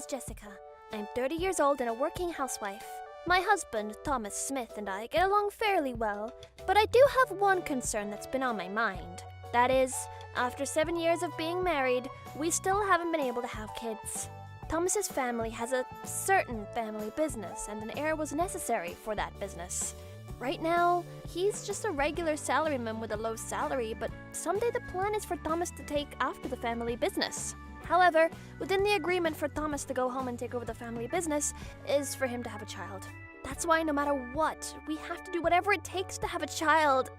is Jessica. I'm 30 years old and a working housewife. My husband, Thomas Smith, and I get along fairly well, but I do have one concern that's been on my mind. That is, after 7 years of being married, we still haven't been able to have kids. Thomas's family has a certain family business, and an heir was necessary for that business. Right now, he's just a regular salaryman with a low salary, but someday the plan is for Thomas to take after the family business. However, within the agreement for Thomas to go home and take over the family business is for him to have a child. That's why no matter what, we have to do whatever it takes to have a child.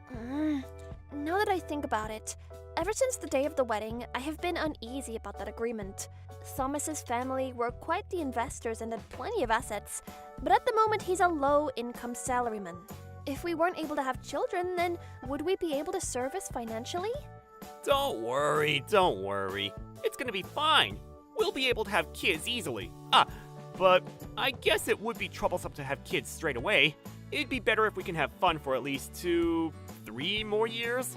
Now that I think about it, ever since the day of the wedding, I have been uneasy about that agreement. Thomas's family were quite the investors and had plenty of assets, but at the moment he's a low-income salaryman. If we weren't able to have children, then would we be able to service financially? Don't worry. It's gonna be fine. We'll be able to have kids easily. But I guess it would be troublesome to have kids straight away. It'd be better if we can have fun for at least 2-3 more years.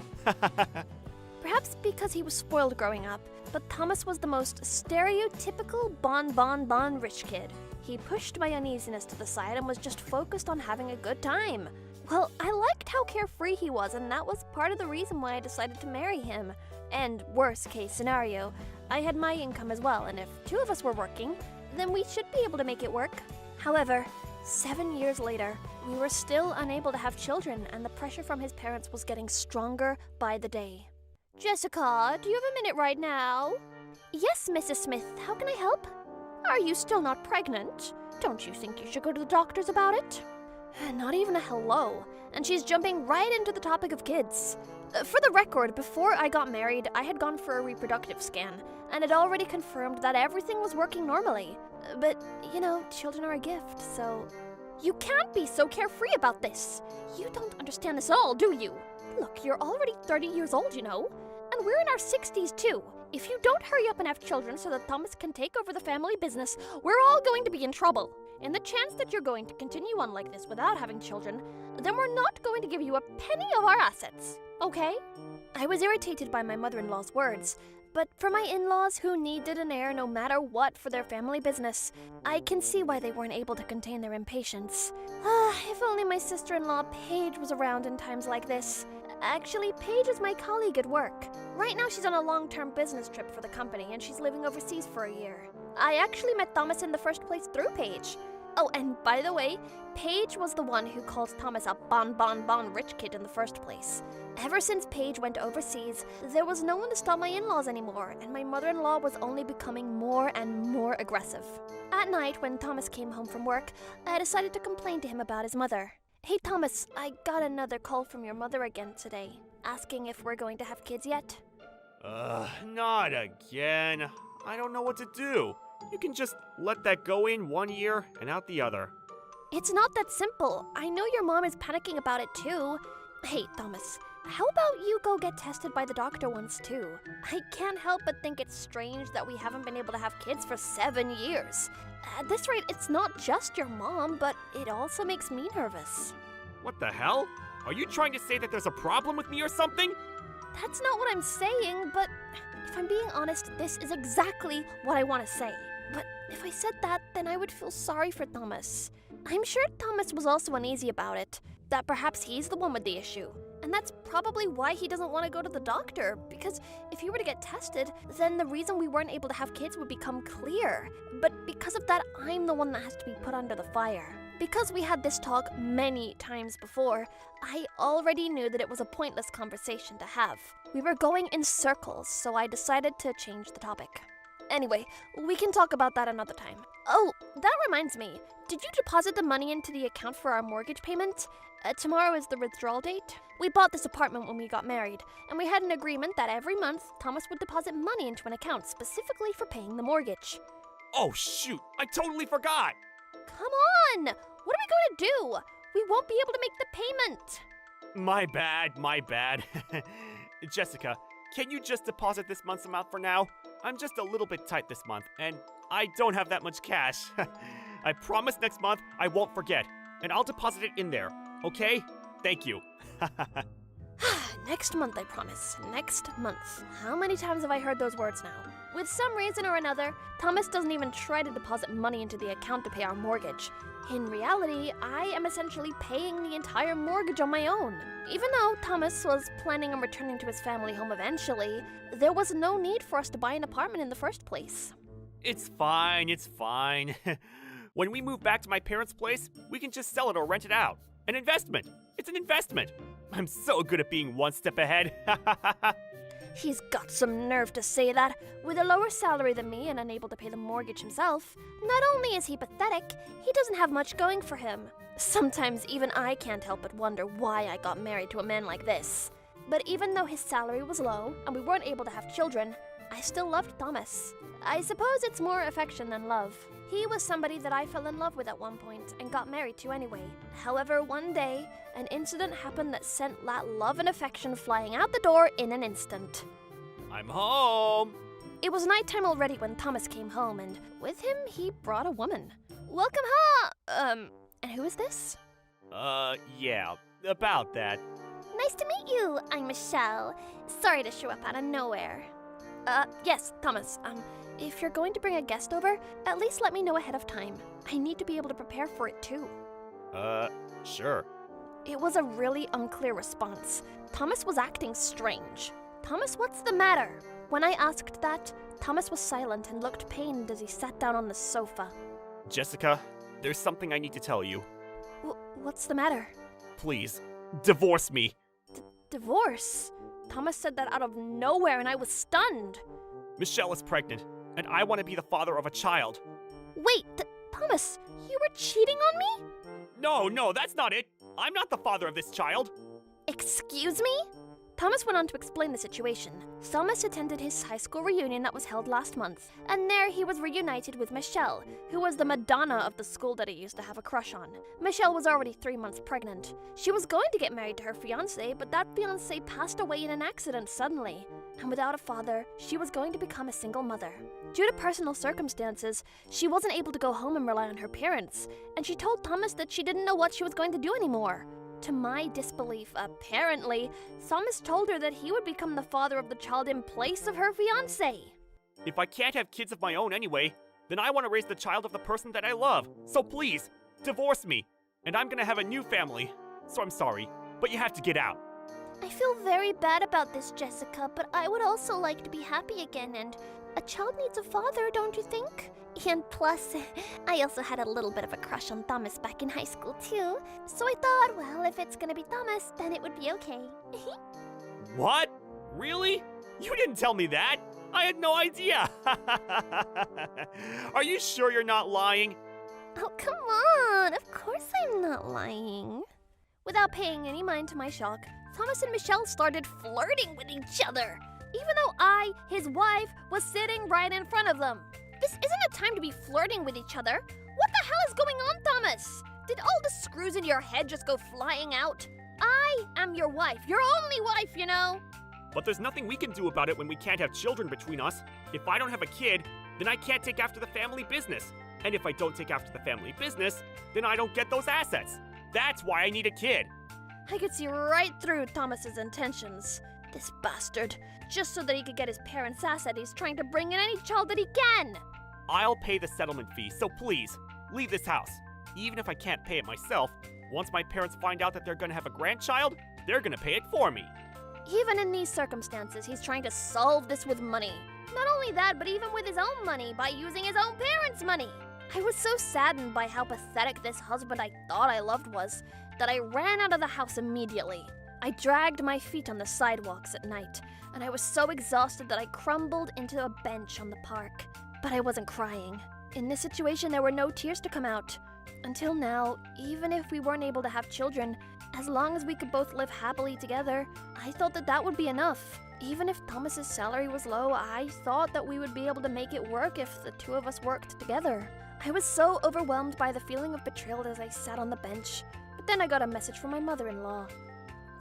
Perhaps because he was spoiled growing up, but Thomas was the most stereotypical bon rich kid. He pushed my uneasiness to the side and was just focused on having a good time. Well, I liked how carefree he was, and that was part of the reason why I decided to marry him. And worst case scenario, I had my income as well, and if two of us were working, then we should be able to make it work. However, 7 years later, we were still unable to have children, and the pressure from his parents was getting stronger by the day. Jessica, do you have a minute right now? Yes, Mrs. Smith, how can I help? Are you still not pregnant? Don't you think you should go to the doctors about it? Not even a hello, and she's jumping right into the topic of kids. For the record, before I got married, I had gone for a reproductive scan, and had already confirmed that everything was working normally. But, children are a gift, so... You can't be so carefree about this! You don't understand this at all, do you? Look, you're already 30 years old, and we're in our 60s too. If you don't hurry up and have children so that Thomas can take over the family business, we're all going to be in trouble. And the chance that you're going to continue on like this without having children, then we're not going to give you a penny of our assets, okay? I was irritated by my mother-in-law's words, but for my in-laws who needed an heir no matter what for their family business, I can see why they weren't able to contain their impatience. If only my sister-in-law Paige was around in times like this. Actually, Paige is my colleague at work. Right now she's on a long-term business trip for the company and she's living overseas for a year. I actually met Thomas in the first place through Paige. Oh, and by the way, Paige was the one who called Thomas a bon rich kid in the first place. Ever since Paige went overseas, there was no one to stop my in-laws anymore, and my mother-in-law was only becoming more and more aggressive. At night, when Thomas came home from work, I decided to complain to him about his mother. Hey Thomas, I got another call from your mother again today, asking if we're going to have kids yet. Not again. I don't know what to do. You can just let that go in one ear and out the other. It's not that simple. I know your mom is panicking about it too. Hey, Thomas, how about you go get tested by the doctor once too? I can't help but think it's strange that we haven't been able to have kids for 7 years. At this rate, it's not just your mom, but it also makes me nervous. What the hell? Are you trying to say that there's a problem with me or something? That's not what I'm saying, but if I'm being honest, this is exactly what I want to say. But if I said that, then I would feel sorry for Thomas. I'm sure Thomas was also uneasy about it, that perhaps he's the one with the issue. And that's probably why he doesn't want to go to the doctor, because if he were to get tested, then the reason we weren't able to have kids would become clear. But because of that, I'm the one that has to be put under the fire. Because we had this talk many times before, I already knew that it was a pointless conversation to have. We were going in circles, so I decided to change the topic. Anyway, we can talk about that another time. Oh, that reminds me. Did you deposit the money into the account for our mortgage payment? Tomorrow is the withdrawal date. We bought this apartment when we got married, and we had an agreement that every month Thomas would deposit money into an account specifically for paying the mortgage. Oh shoot, I totally forgot! Come on! What are we going to do? We won't be able to make the payment. My bad. Jessica, can you just deposit this month's amount for now? I'm just a little bit tight this month, and I don't have that much cash. I promise next month I won't forget, and I'll deposit it in there, okay? Thank you. Next month, I promise. Next month. How many times have I heard those words now? With some reason or another, Thomas doesn't even try to deposit money into the account to pay our mortgage. In reality, I am essentially paying the entire mortgage on my own. Even though Thomas was planning on returning to his family home eventually, there was no need for us to buy an apartment in the first place. It's fine, it's fine. When we move back to my parents' place, we can just sell it or rent it out. An investment. It's an investment. I'm so good at being one step ahead. He's got some nerve to say that. With a lower salary than me and unable to pay the mortgage himself, not only is he pathetic, he doesn't have much going for him. Sometimes even I can't help but wonder why I got married to a man like this. But even though his salary was low and we weren't able to have children, I still loved Thomas. I suppose it's more affection than love. He was somebody that I fell in love with at one point and got married to anyway. However, one day, an incident happened that sent that love and affection flying out the door in an instant. I'm home. It was nighttime already when Thomas came home, and with him, he brought a woman. Welcome home! And who is this? Yeah, about that. Nice to meet you. I'm Michelle. Sorry to show up out of nowhere. Yes, Thomas, if you're going to bring a guest over, at least let me know ahead of time. I need to be able to prepare for it too. Sure. It was a really unclear response. Thomas was acting strange. Thomas, what's the matter? When I asked that, Thomas was silent and looked pained as he sat down on the sofa. Jessica, there's something I need to tell you. What's the matter? Please, divorce me. Divorce? Thomas said that out of nowhere and I was stunned. Michelle is pregnant, and I want to be the father of a child. Wait, Thomas, you were cheating on me? No, that's not it. I'm not the father of this child. Excuse me? Thomas went on to explain the situation. Thomas attended his high school reunion that was held last month, and there he was reunited with Michelle, who was the Madonna of the school that he used to have a crush on. Michelle was already 3 months pregnant. She was going to get married to her fiancé, but that fiancé passed away in an accident suddenly. And without a father, she was going to become a single mother. Due to personal circumstances, she wasn't able to go home and rely on her parents, and she told Thomas that she didn't know what she was going to do anymore. To my disbelief, apparently, Thomas told her that he would become the father of the child in place of her fiancé. If I can't have kids of my own anyway, then I want to raise the child of the person that I love. So please, divorce me. And I'm gonna have a new family. So I'm sorry, but you have to get out. I feel very bad about this, Jessica, but I would also like to be happy again, and a child needs a father, don't you think? And plus, I also had a little bit of a crush on Thomas back in high school, too. So I thought, well, if it's gonna be Thomas, then it would be okay. What? Really? You didn't tell me that. I had no idea. Are you sure you're not lying? Oh, come on. Of course I'm not lying. Without paying any mind to my shock, Thomas and Michelle started flirting with each other, even though I, his wife, was sitting right in front of them. This isn't a time to be flirting with each other. What the hell is going on, Thomas? Did all the screws in your head just go flying out? I am your wife, your only wife, you know. But there's nothing we can do about it when we can't have children between us. If I don't have a kid, then I can't take after the family business. And if I don't take after the family business, then I don't get those assets. That's why I need a kid. I could see right through Thomas's intentions. This bastard. Just so that he could get his parents' asset, he's trying to bring in any child that he can. I'll pay the settlement fee, so please, leave this house. Even if I can't pay it myself, once my parents find out that they're gonna have a grandchild, they're gonna pay it for me. Even in these circumstances, he's trying to solve this with money. Not only that, but even with his own money, by using his own parents' money. I was so saddened by how pathetic this husband I thought I loved was, that I ran out of the house immediately. I dragged my feet on the sidewalks at night, and I was so exhausted that I crumbled into a bench on the park. But I wasn't crying. In this situation, there were no tears to come out. Until now, even if we weren't able to have children, as long as we could both live happily together, I thought that that would be enough. Even if Thomas's salary was low, I thought that we would be able to make it work if the two of us worked together. I was so overwhelmed by the feeling of betrayal as I sat on the bench. But then I got a message from my mother-in-law.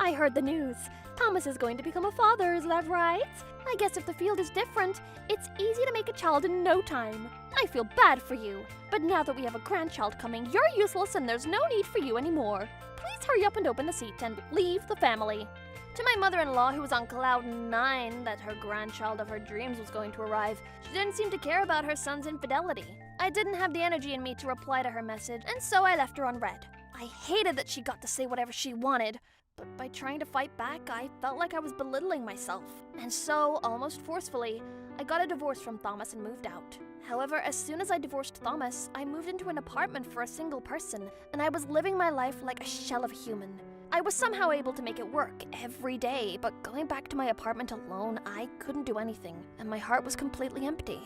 I heard the news. Thomas is going to become a father, is that right? I guess if the field is different, it's easy to make a child in no time. I feel bad for you, but now that we have a grandchild coming, you're useless and there's no need for you anymore. Please hurry up and open the seat and leave the family. To my mother-in-law, who was on cloud 9 that her grandchild of her dreams was going to arrive, she didn't seem to care about her son's infidelity. I didn't have the energy in me to reply to her message, and so I left her unread. I hated that she got to say whatever she wanted, but by trying to fight back, I felt like I was belittling myself. And so, almost forcefully, I got a divorce from Thomas and moved out. However, as soon as I divorced Thomas, I moved into an apartment for a single person, and I was living my life like a shell of a human. I was somehow able to make it work every day, but going back to my apartment alone, I couldn't do anything, and my heart was completely empty.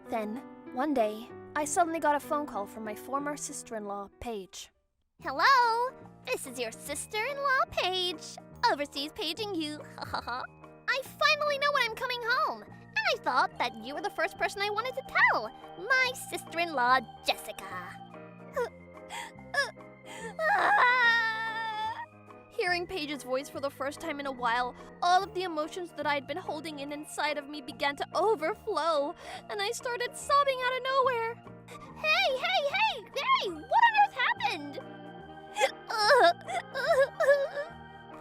Then, one day, I suddenly got a phone call from my former sister-in-law, Paige. Hello, this is your sister-in-law, Paige. Overseas paging you, I finally know when I'm coming home, and I thought that you were the first person I wanted to tell. My sister-in-law, Jessica. Hearing Paige's voice for the first time in a while, all of the emotions that I'd been holding in inside of me began to overflow, and I started sobbing out of nowhere. Hey, what on earth happened?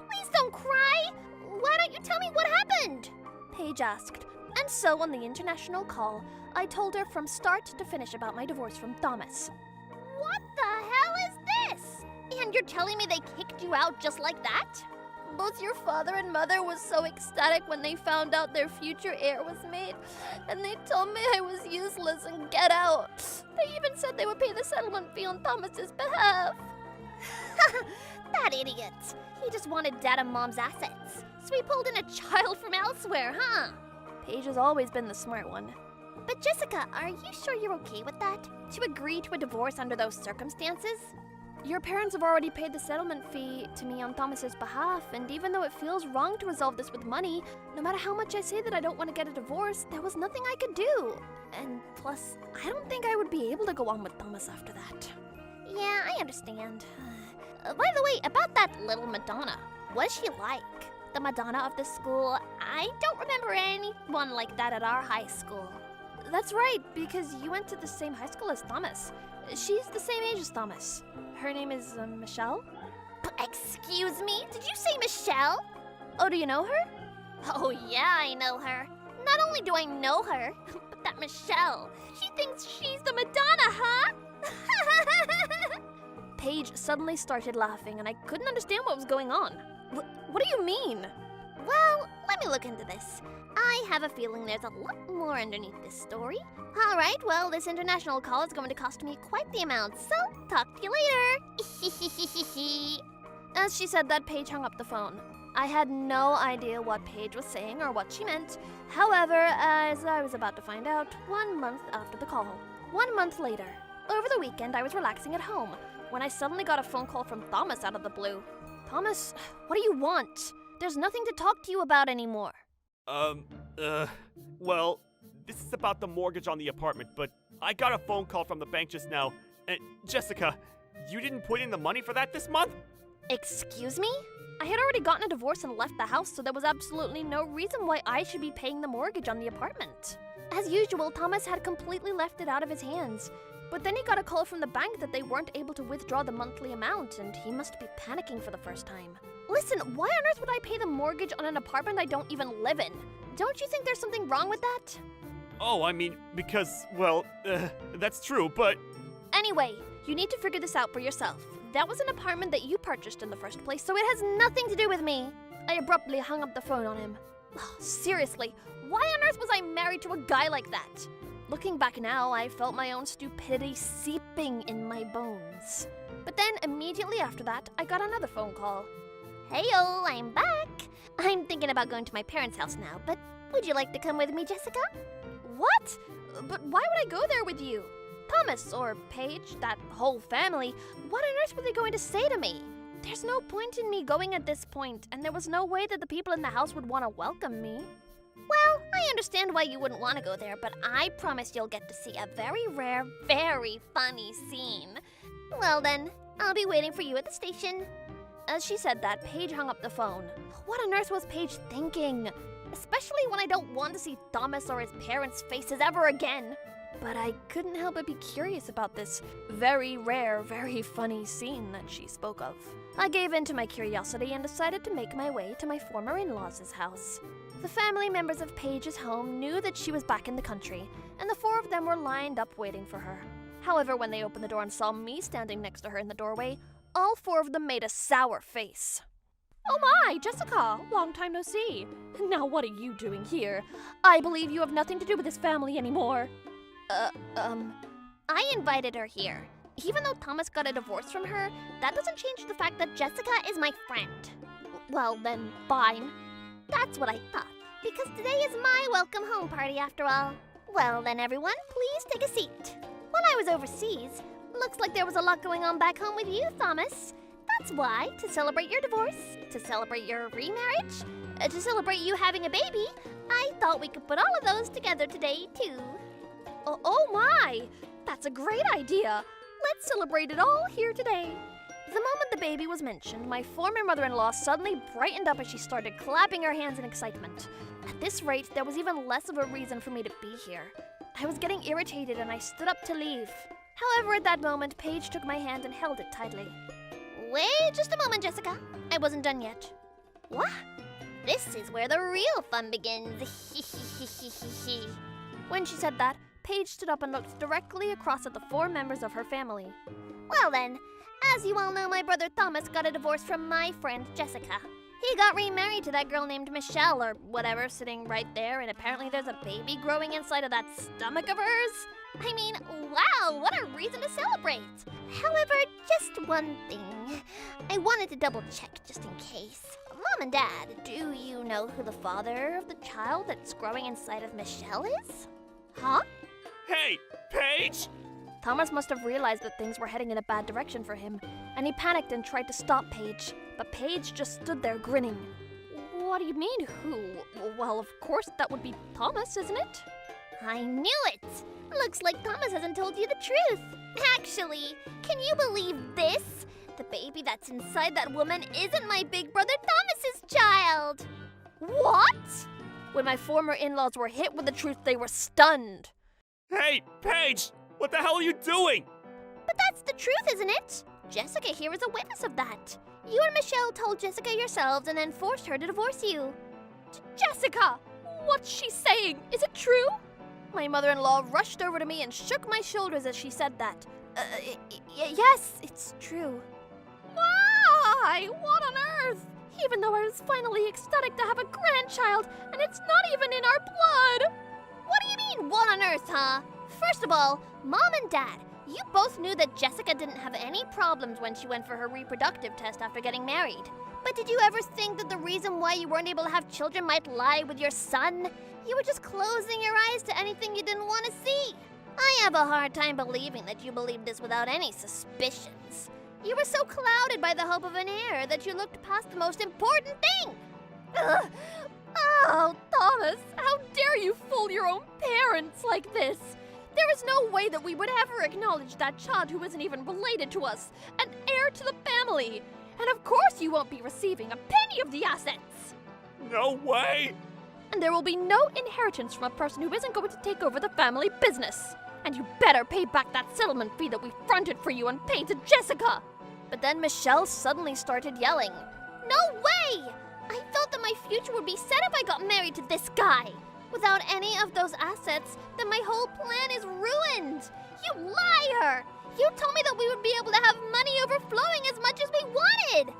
Please don't cry. Why don't you tell me what happened? Paige asked, and so on the international call, I told her from start to finish about my divorce from Thomas. What the hell is this? And you're telling me they kicked you out just like that? Both your father and mother was so ecstatic when they found out their future heir was made, and they told me I was useless and get out. They even said they would pay the settlement fee on Thomas's behalf. That idiot. He just wanted Dad and Mom's assets, so he pulled in a child from elsewhere, huh? Paige has always been the smart one. But Jessica, are you sure you're okay with that? To agree to a divorce under those circumstances? Your parents have already paid the settlement fee to me on Thomas's behalf, and even though it feels wrong to resolve this with money, no matter how much I say that I don't want to get a divorce, there was nothing I could do. And plus, I don't think I would be able to go on with Thomas after that. Yeah, I understand. By the way, about that little Madonna, what is she like? The Madonna of the school? I don't remember anyone like that at our high school. That's right, because you went to the same high school as Thomas. She's the same age as Thomas. Her name is Michelle? Excuse me? Did you say Michelle? Oh, do you know her? Oh yeah, I know her. Not only do I know her, but that Michelle, she thinks she's the Madonna, huh? Paige suddenly started laughing, and I couldn't understand what was going on. What do you mean? Well, let me look into this. I have a feeling there's a lot more underneath this story. All right, well, this international call is going to cost me quite the amount, so talk to you later. As she said that, Paige hung up the phone. I had no idea what Paige was saying or what she meant. However, as I was about to find out, 1 month after the call. 1 month later, over the weekend, I was relaxing at home when I suddenly got a phone call from Thomas out of the blue. Thomas, what do you want? There's nothing to talk to you about anymore. Well, this is about the mortgage on the apartment, but I got a phone call from the bank just now. And Jessica, you didn't put in the money for that this month? Excuse me? I had already gotten a divorce and left the house, so there was absolutely no reason why I should be paying the mortgage on the apartment. As usual, Thomas had completely left it out of his hands. But then he got a call from the bank that they weren't able to withdraw the monthly amount, and he must be panicking for the first time. Listen, why on earth would I pay the mortgage on an apartment I don't even live in? Don't you think there's something wrong with that? Oh, I mean, because, well, that's true, but... Anyway, you need to figure this out for yourself. That was an apartment that you purchased in the first place, so it has nothing to do with me. I abruptly hung up the phone on him. Seriously, why on earth was I married to a guy like that? Looking back now, I felt my own stupidity seeping in my bones. But then, immediately after that, I got another phone call. Heyo, I'm back. I'm thinking about going to my parents' house now, but would you like to come with me, Jessica? What? But why would I go there with you? Thomas or Paige, that whole family, what on earth were they going to say to me? There's no point in me going at this point, and there was no way that the people in the house would want to welcome me. Well, I understand why you wouldn't want to go there, but I promise you'll get to see a very rare, very funny scene. Well then, I'll be waiting for you at the station. As she said that, Paige hung up the phone. What on earth was Paige thinking? Especially when I don't want to see Thomas or his parents' faces ever again. But I couldn't help but be curious about this very rare, very funny scene that she spoke of. I gave in to my curiosity and decided to make my way to my former in-laws' house. The family members of Paige's home knew that she was back in the country, and the four of them were lined up waiting for her. However, when they opened the door and saw me standing next to her in the doorway, all four of them made a sour face. "Oh my, Jessica! Long time no see. Now what are you doing here? I believe you have nothing to do with this family anymore." I invited her here. Even though Thomas got a divorce from her, that doesn't change the fact that Jessica is my friend. Well then, fine. That's what I thought, because today is my welcome home party after all. Well then, everyone, please take a seat. When I was overseas, looks like there was a lot going on back home with you, Thomas. That's why, to celebrate your divorce, to celebrate your remarriage, to celebrate you having a baby, I thought we could put all of those together today, too. Oh my! That's a great idea! Let's celebrate it all here today. The moment the baby was mentioned, my former mother-in-law suddenly brightened up as she started clapping her hands in excitement. At this rate, there was even less of a reason for me to be here. I was getting irritated and I stood up to leave. However, at that moment, Paige took my hand and held it tightly. Wait just a moment, Jessica. I wasn't done yet. What? This is where the real fun begins. When she said that, Paige stood up and looked directly across at the four members of her family. Well then, as you all know, my brother Thomas got a divorce from my friend Jessica. He got remarried to that girl named Michelle or whatever sitting right there, and apparently there's a baby growing inside of that stomach of hers. I mean, wow, what a reason to celebrate. However, just one thing. I wanted to double check just in case. Mom and Dad, do you know who the father of the child that's growing inside of Michelle is? Huh? Hey, Paige! Thomas must have realized that things were heading in a bad direction for him, and he panicked and tried to stop Paige, but Paige just stood there grinning. What do you mean, who? Well, of course that would be Thomas, isn't it? I knew it! Looks like Thomas hasn't told you the truth. Actually, can you believe this? The baby that's inside that woman isn't my big brother Thomas's child! What? When my former in-laws were hit with the truth, they were stunned. Hey, Paige! What the hell are you doing? But that's the truth, isn't it? Jessica here is a witness of that. You and Michelle told Jessica yourselves and then forced her to divorce you. Jessica! What's she saying? Is it true? My mother-in-law rushed over to me and shook my shoulders as she said that. Yes, it's true. Why? What on earth? Even though I was finally ecstatic to have a grandchild, and it's not even in our blood! What do you mean, what on earth, huh? First of all, Mom and Dad, you both knew that Jessica didn't have any problems when she went for her reproductive test after getting married. But did you ever think that the reason why you weren't able to have children might lie with your son? You were just closing your eyes to anything you didn't want to see. I have a hard time believing that you believed this without any suspicions. You were so clouded by the hope of an heir that you looked past the most important thing. Ugh. Oh, Thomas, how dare you fool your own parents like this? There is no way that we would ever acknowledge that child who isn't even related to us, an heir to the family. And of course you won't be receiving a penny of the assets. No way! And there will be no inheritance from a person who isn't going to take over the family business. And you better pay back that settlement fee that we fronted for you and paid to Jessica. But then Michelle suddenly started yelling. No way! I thought that my future would be set if I got married to this guy. Without any of those assets, then my whole plan is ruined. You liar! You told me that we would be able to have money overflowing as much as we wanted.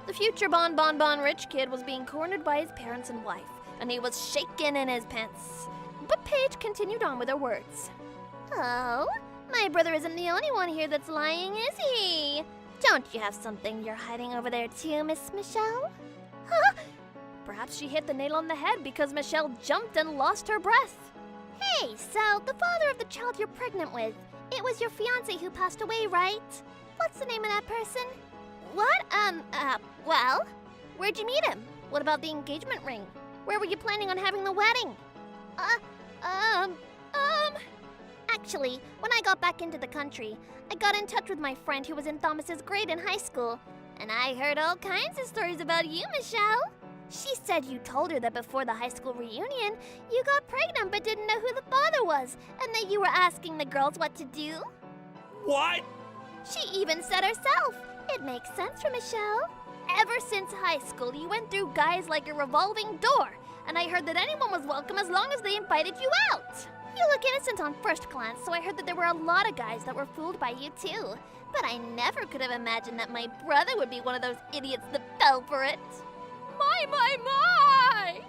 The future bon rich kid was being cornered by his parents and wife, and he was shaking in his pants. But Paige continued on with her words. Oh, my brother isn't the only one here that's lying, is he? Don't you have something you're hiding over there too, Miss Michelle? Huh? Perhaps she hit the nail on the head because Michelle jumped and lost her breath. Hey, so the father of the child you're pregnant with, it was your fiancé who passed away, right? What's the name of that person? What? Well, where'd you meet him? What about the engagement ring? Where were you planning on having the wedding? Actually, when I got back into the country, I got in touch with my friend who was in Thomas's grade in high school, and I heard all kinds of stories about you, Michelle. She said you told her that before the high school reunion, you got pregnant but didn't know who the father was, and that you were asking the girls what to do. What? She even said herself It makes sense for Michelle. Ever since high school, you went through guys like a revolving door, and I heard that anyone was welcome as long as they invited you out. You look innocent on first glance, so I heard that there were a lot of guys that were fooled by you too. But I never could have imagined that my brother would be one of those idiots that fell for it. My!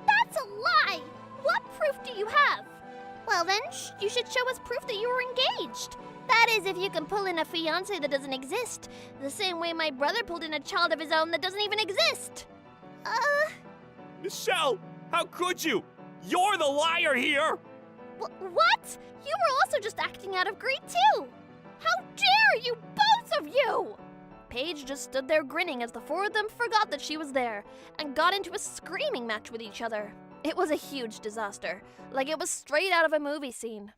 That's a lie! What proof do you have? Well then, you should show us proof that you were engaged. That is, if you can pull in a fiancé that doesn't exist. The same way my brother pulled in a child of his own that doesn't even exist. Michelle, how could you? You're the liar here! What? You were also just acting out of greed too! How dare you, both of you! Paige just stood there grinning as the four of them forgot that she was there and got into a screaming match with each other. It was a huge disaster, like it was straight out of a movie scene.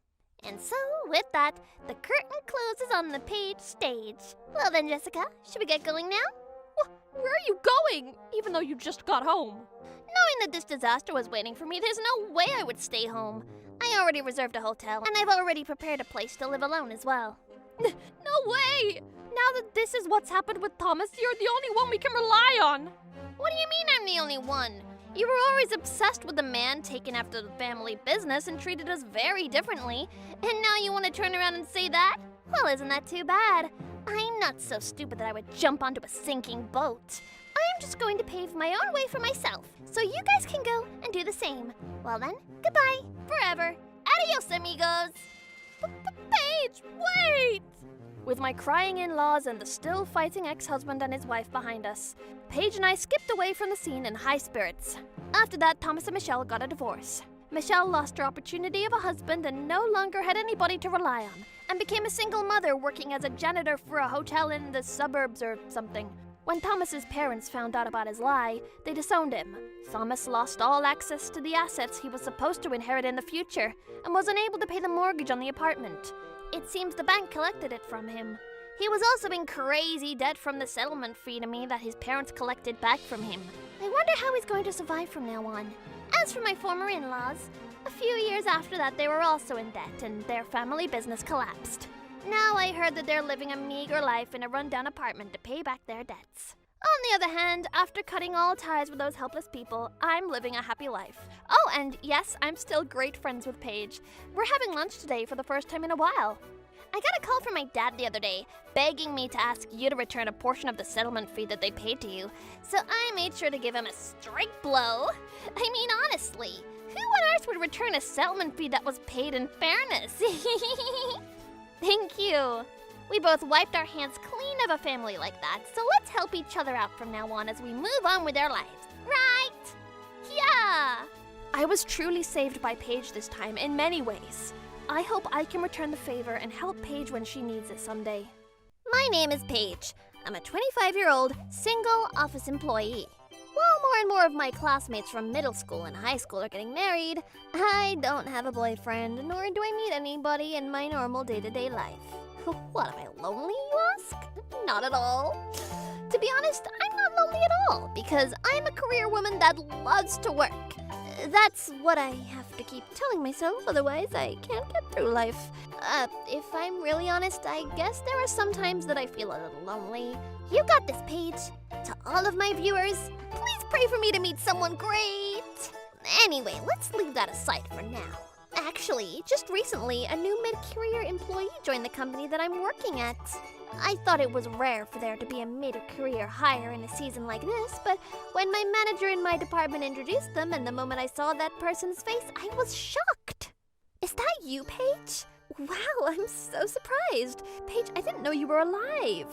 And so, with that, the curtain closes on the Paige stage. Well then, Jessica, should we get going now? Where are you going, even though you just got home? Knowing that this disaster was waiting for me, there's no way I would stay home. I already reserved a hotel, and I've already prepared a place to live alone as well. No way! Now that this is what's happened with Thomas, you're the only one we can rely on. What do you mean I'm the only one? You were always obsessed with the man taking after the family business and treated us very differently. And now you want to turn around and say that? Well, isn't that too bad? I'm not so stupid that I would jump onto a sinking boat. I'm just going to pave my own way for myself, so you guys can go and do the same. Well then, goodbye, forever. Adios, amigos. Paige, wait! With my crying in-laws and the still fighting ex-husband and his wife behind us, Paige and I skipped away from the scene in high spirits. After that, Thomas and Michelle got a divorce. Michelle lost her opportunity of a husband and no longer had anybody to rely on, and became a single mother working as a janitor for a hotel in the suburbs or something. When Thomas's parents found out about his lie, they disowned him. Thomas lost all access to the assets he was supposed to inherit in the future, and was unable to pay the mortgage on the apartment. It seems the bank collected it from him. He was also in crazy debt from the settlement fee to me that his parents collected back from him. I wonder how he's going to survive from now on. As for my former in-laws, a few years after that they were also in debt and their family business collapsed. Now I heard that they're living a meager life in a rundown apartment to pay back their debts. On the other hand, after cutting all ties with those helpless people, I'm living a happy life. Oh, and yes, I'm still great friends with Paige. We're having lunch today for the first time in a while. I got a call from my dad the other day, begging me to ask you to return a portion of the settlement fee that they paid to you, so I made sure to give him a straight blow. I mean, honestly, who on earth would return a settlement fee that was paid in fairness? Thank you. We both wiped our hands clean of a family like that, so let's help each other out from now on as we move on with our lives, right? Yeah! I was truly saved by Paige this time in many ways. I hope I can return the favor and help Paige when she needs it someday. My name is Paige. I'm a 25-year-old, single office employee. While more and more of my classmates from middle school and high school are getting married, I don't have a boyfriend, nor do I meet anybody in my normal day-to-day life. What, am I lonely, you ask? Not at all. To be honest, I'm not lonely at all, because I'm a career woman that loves to work. That's what I have to keep telling myself, otherwise I can't get through life. If I'm really honest, I guess there are some times that I feel a little lonely. You got this, Paige. To all of my viewers, please pray for me to meet someone great. Anyway, let's leave that aside for now. Actually, just recently, a new mid-career employee joined the company that I'm working at. I thought it was rare for there to be a mid-career hire in a season like this, but when my manager in my department introduced them and the moment I saw that person's face, I was shocked. Is that you, Paige? Wow, I'm so surprised. Paige, I didn't know you were alive.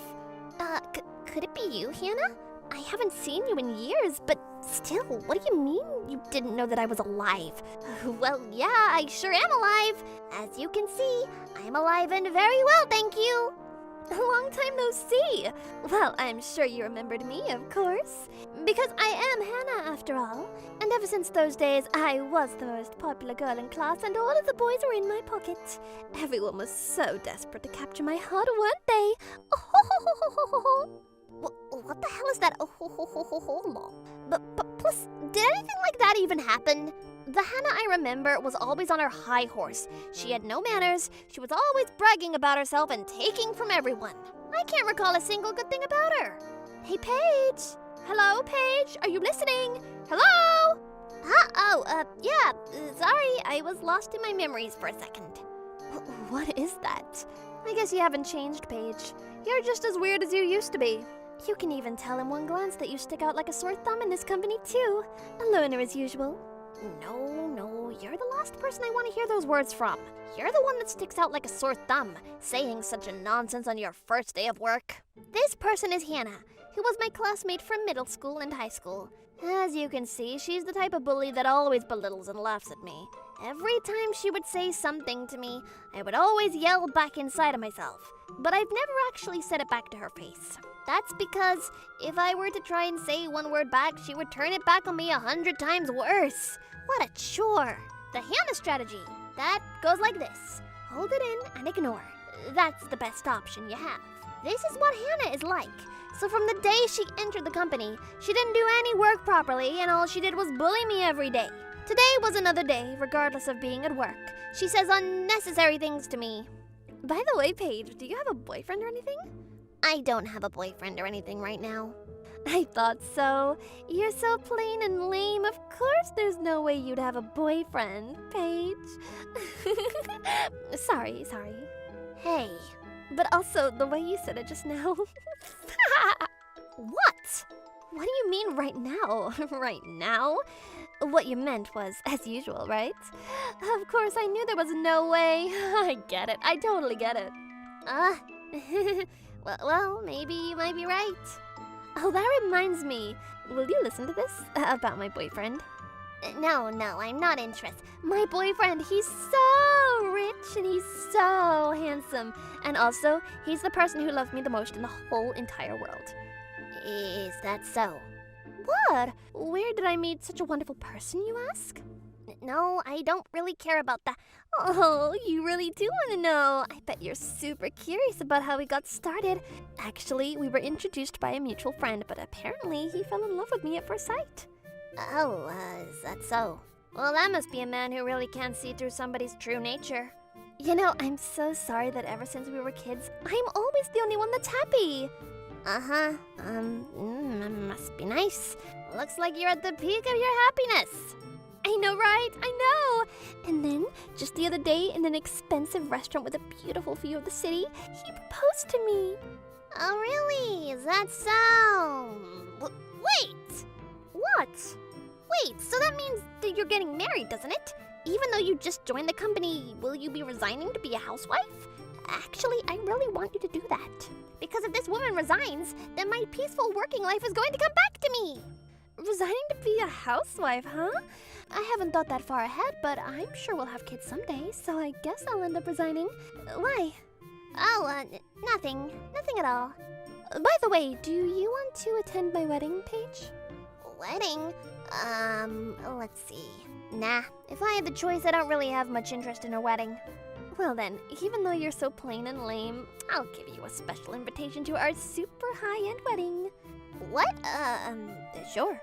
Could it be you, Hannah? I haven't seen you in years, but still, what do you mean you didn't know that I was alive? Well, yeah, I sure am alive. As you can see, I'm alive and very well, thank you. A long time no see. Well, I'm sure you remembered me, of course. Because I am Hannah, after all. And ever since those days, I was the most popular girl in class, and all of the boys were in my pocket. Everyone was so desperate to capture my heart, weren't they? What the hell is that? But plus, did anything like that even happen? The Hannah I remember was always on her high horse. She had no manners, she was always bragging about herself and taking from everyone. I can't recall a single good thing about her. Hey, Paige. Hello, Paige. Are you listening? Hello? Yeah. Sorry, I was lost in my memories for a second. What is that? I guess you haven't changed, Paige. You're just as weird as you used to be. You can even tell in one glance that you stick out like a sore thumb in this company, too. A loner as usual. No, you're the last person I want to hear those words from. You're the one that sticks out like a sore thumb, saying such a nonsense on your first day of work. This person is Hannah, who was my classmate from middle school and high school. As you can see, she's the type of bully that always belittles and laughs at me. Every time she would say something to me, I would always yell back inside of myself. But I've never actually said it back to her face. That's because if I were to try and say one word back, she would turn it back on me 100 times worse. What a chore. The Hannah strategy. That goes like this. Hold it in and ignore. That's the best option you have. This is what Hannah is like. So from the day she entered the company, she didn't do any work properly, and all she did was bully me every day. Today was another day, regardless of being at work. She says unnecessary things to me. By the way, Paige, do you have a boyfriend or anything? I don't have a boyfriend or anything right now. I thought so. You're so plain and lame. Of course there's no way you'd have a boyfriend, Paige. Sorry. Hey. But also, the way you said it just now. What? What do you mean right now? Right now? What you meant was, as usual, right? Of course, I knew there was no way. I get it. I totally get it. Well, maybe you might be right. Oh, that reminds me. Will you listen to this? About my boyfriend? No, I'm not interested. My boyfriend, he's so rich and he's so handsome. And also, he's the person who loved me the most in the whole entire world. Is that so? What? Where did I meet such a wonderful person, you ask? No, I don't really care about that. Oh, you really do want to know. I bet you're super curious about how we got started. Actually, we were introduced by a mutual friend, but apparently he fell in love with me at first sight. Oh, is that so? Well, that must be a man who really can't see through somebody's true nature. You know, I'm so sorry that ever since we were kids, I'm always the only one that's happy. Must be nice. Looks like you're at the peak of your happiness. I know, right? I know! And then, just the other day, in an expensive restaurant with a beautiful view of the city, he proposed to me. Oh, really? Is that so? Wait! What? Wait, so that means that you're getting married, doesn't it? Even though you just joined the company, will you be resigning to be a housewife? Actually, I really want you to do that. Because if this woman resigns, then my peaceful working life is going to come back to me. Resigning to be a housewife, huh? I haven't thought that far ahead, but I'm sure we'll have kids someday, so I guess I'll end up resigning. Why? Oh, nothing. Nothing at all. By the way, do you want to attend my wedding, Paige? Wedding? Let's see. Nah, if I had the choice, I don't really have much interest in a wedding. Well then, even though you're so plain and lame, I'll give you a special invitation to our super high-end wedding. What? Sure.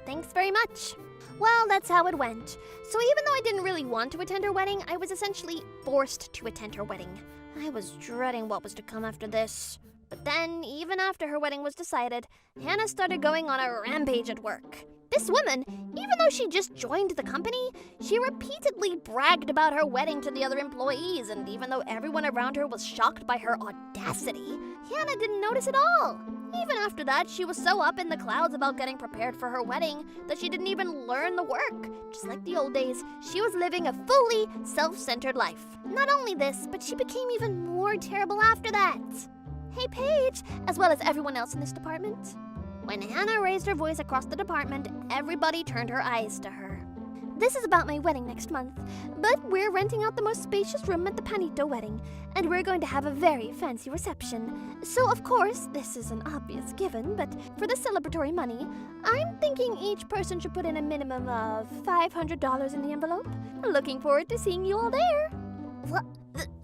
Thanks very much. Well, that's how it went. So even though I didn't really want to attend her wedding, I was essentially forced to attend her wedding. I was dreading what was to come after this. But then, even after her wedding was decided, Hannah started going on a rampage at work. This woman, even though she just joined the company, she repeatedly bragged about her wedding to the other employees, and even though everyone around her was shocked by her audacity, Hannah didn't notice at all. Even after that, she was so up in the clouds about getting prepared for her wedding that she didn't even learn the work. Just like the old days, she was living a fully self-centered life. Not only this, but she became even more terrible after that. Hey, Paige, as well as everyone else in this department. When Hannah raised her voice across the department, everybody turned her eyes to her. This is about my wedding next month, but we're renting out the most spacious room at the Panito wedding, and we're going to have a very fancy reception. So, of course, this is an obvious given, but for the celebratory money, I'm thinking each person should put in a minimum of $500 in the envelope. Looking forward to seeing you all there. What?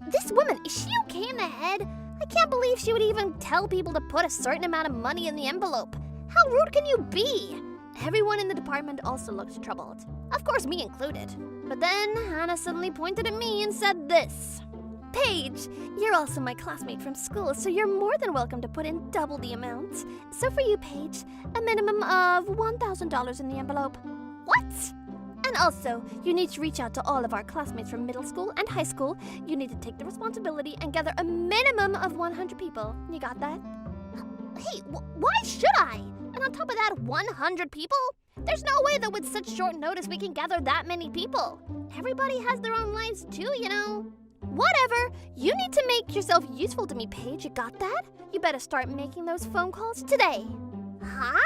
This woman, is she okay in the head? I can't believe she would even tell people to put a certain amount of money in the envelope. How rude can you be? Everyone in the department also looked troubled. Of course, me included. But then Hannah suddenly pointed at me and said this. Paige, you're also my classmate from school, so you're more than welcome to put in double the amount. So for you, Paige, a minimum of $1,000 in the envelope. What? And also, you need to reach out to all of our classmates from middle school and high school. You need to take the responsibility and gather a minimum of 100 people. You got that? Hey, why should I? And on top of that, 100 people? There's no way that with such short notice we can gather that many people. Everybody has their own lives too, you know. Whatever. You need to make yourself useful to me, Paige. You got that? You better start making those phone calls today. Huh?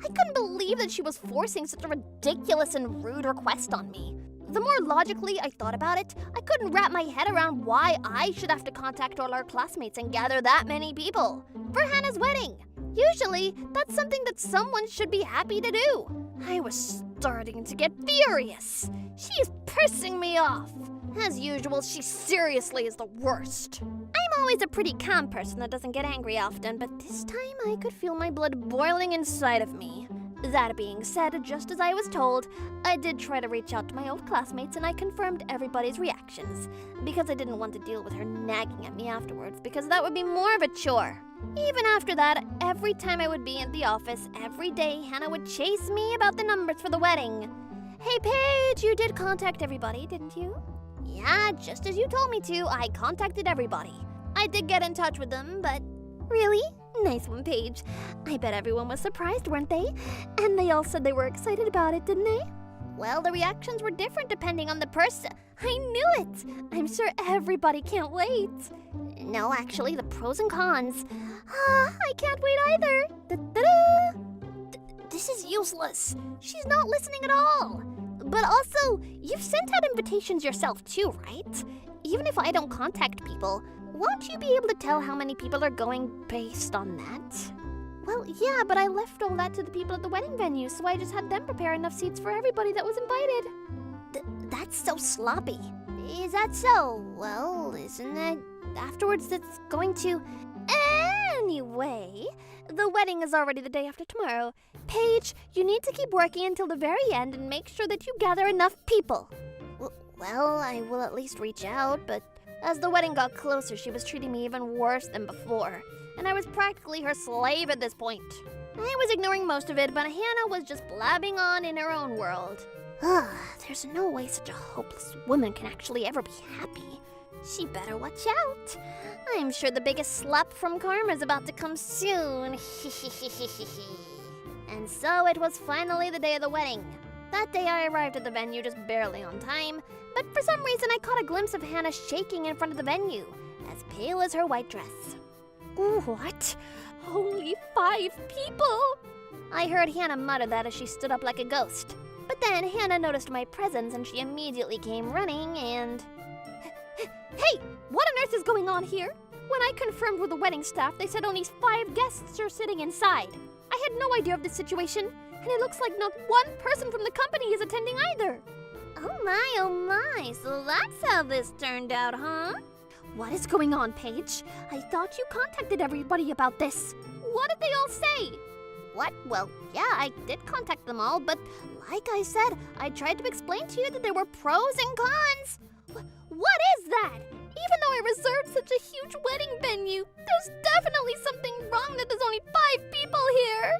I couldn't believe that she was forcing such a ridiculous and rude request on me. The more logically I thought about it, I couldn't wrap my head around why I should have to contact all our classmates and gather that many people for Hannah's wedding. Usually, that's something that someone should be happy to do. I was starting to get furious. She is pissing me off. As usual, she seriously is the worst. I'm always a pretty calm person that doesn't get angry often, but this time I could feel my blood boiling inside of me. That being said, just as I was told, I did try to reach out to my old classmates and I confirmed everybody's reactions, because I didn't want to deal with her nagging at me afterwards, because that would be more of a chore. Even after that, every time I would be at the office, every day Hannah would chase me about the numbers for the wedding. Hey Paige, you did contact everybody, didn't you? Yeah, just as you told me to, I contacted everybody. I did get in touch with them, but... Really? Nice one, Paige. I bet everyone was surprised, weren't they? And they all said they were excited about it, didn't they? Well, the reactions were different depending on the person. I knew it! I'm sure everybody can't wait. No, actually, the pros and cons. I can't wait either. Da-da-da. This is useless. She's not listening at all. But also, you've sent out invitations yourself too, right? Even if I don't contact people, won't you be able to tell how many people are going based on that? Well, yeah, but I left all that to the people at the wedding venue, so I just had them prepare enough seats for everybody that was invited. That's so sloppy. Is that so? Well, isn't it? Afterwards, it's going to... Anyway, the wedding is already the day after tomorrow. Paige, you need to keep working until the very end and make sure that you gather enough people. Well, I will at least reach out, but as the wedding got closer, she was treating me even worse than before, and I was practically her slave at this point. I was ignoring most of it, but Hannah was just blabbing on in her own world. There's no way such a hopeless woman can actually ever be happy. She better watch out. I'm sure the biggest slap from karma is about to come soon. And so it was finally the day of the wedding. That day I arrived at the venue just barely on time, but for some reason I caught a glimpse of Hannah shaking in front of the venue, as pale as her white dress. What? Only 5 people? I heard Hannah mutter that as she stood up like a ghost. But then Hannah noticed my presence and she immediately came running and... Hey, what on earth is going on here? When I confirmed with the wedding staff, they said only 5 guests are sitting inside. I had no idea of this situation, and it looks like not one person from the company is attending either. Oh my, so that's how this turned out, huh? What is going on, Paige? I thought you contacted everybody about this. What did they all say? What? Well, yeah, I did contact them all, but like I said, I tried to explain to you that there were pros and cons. What is that? Even though I reserved such a huge wedding venue, there's definitely something wrong that there's only 5 people here.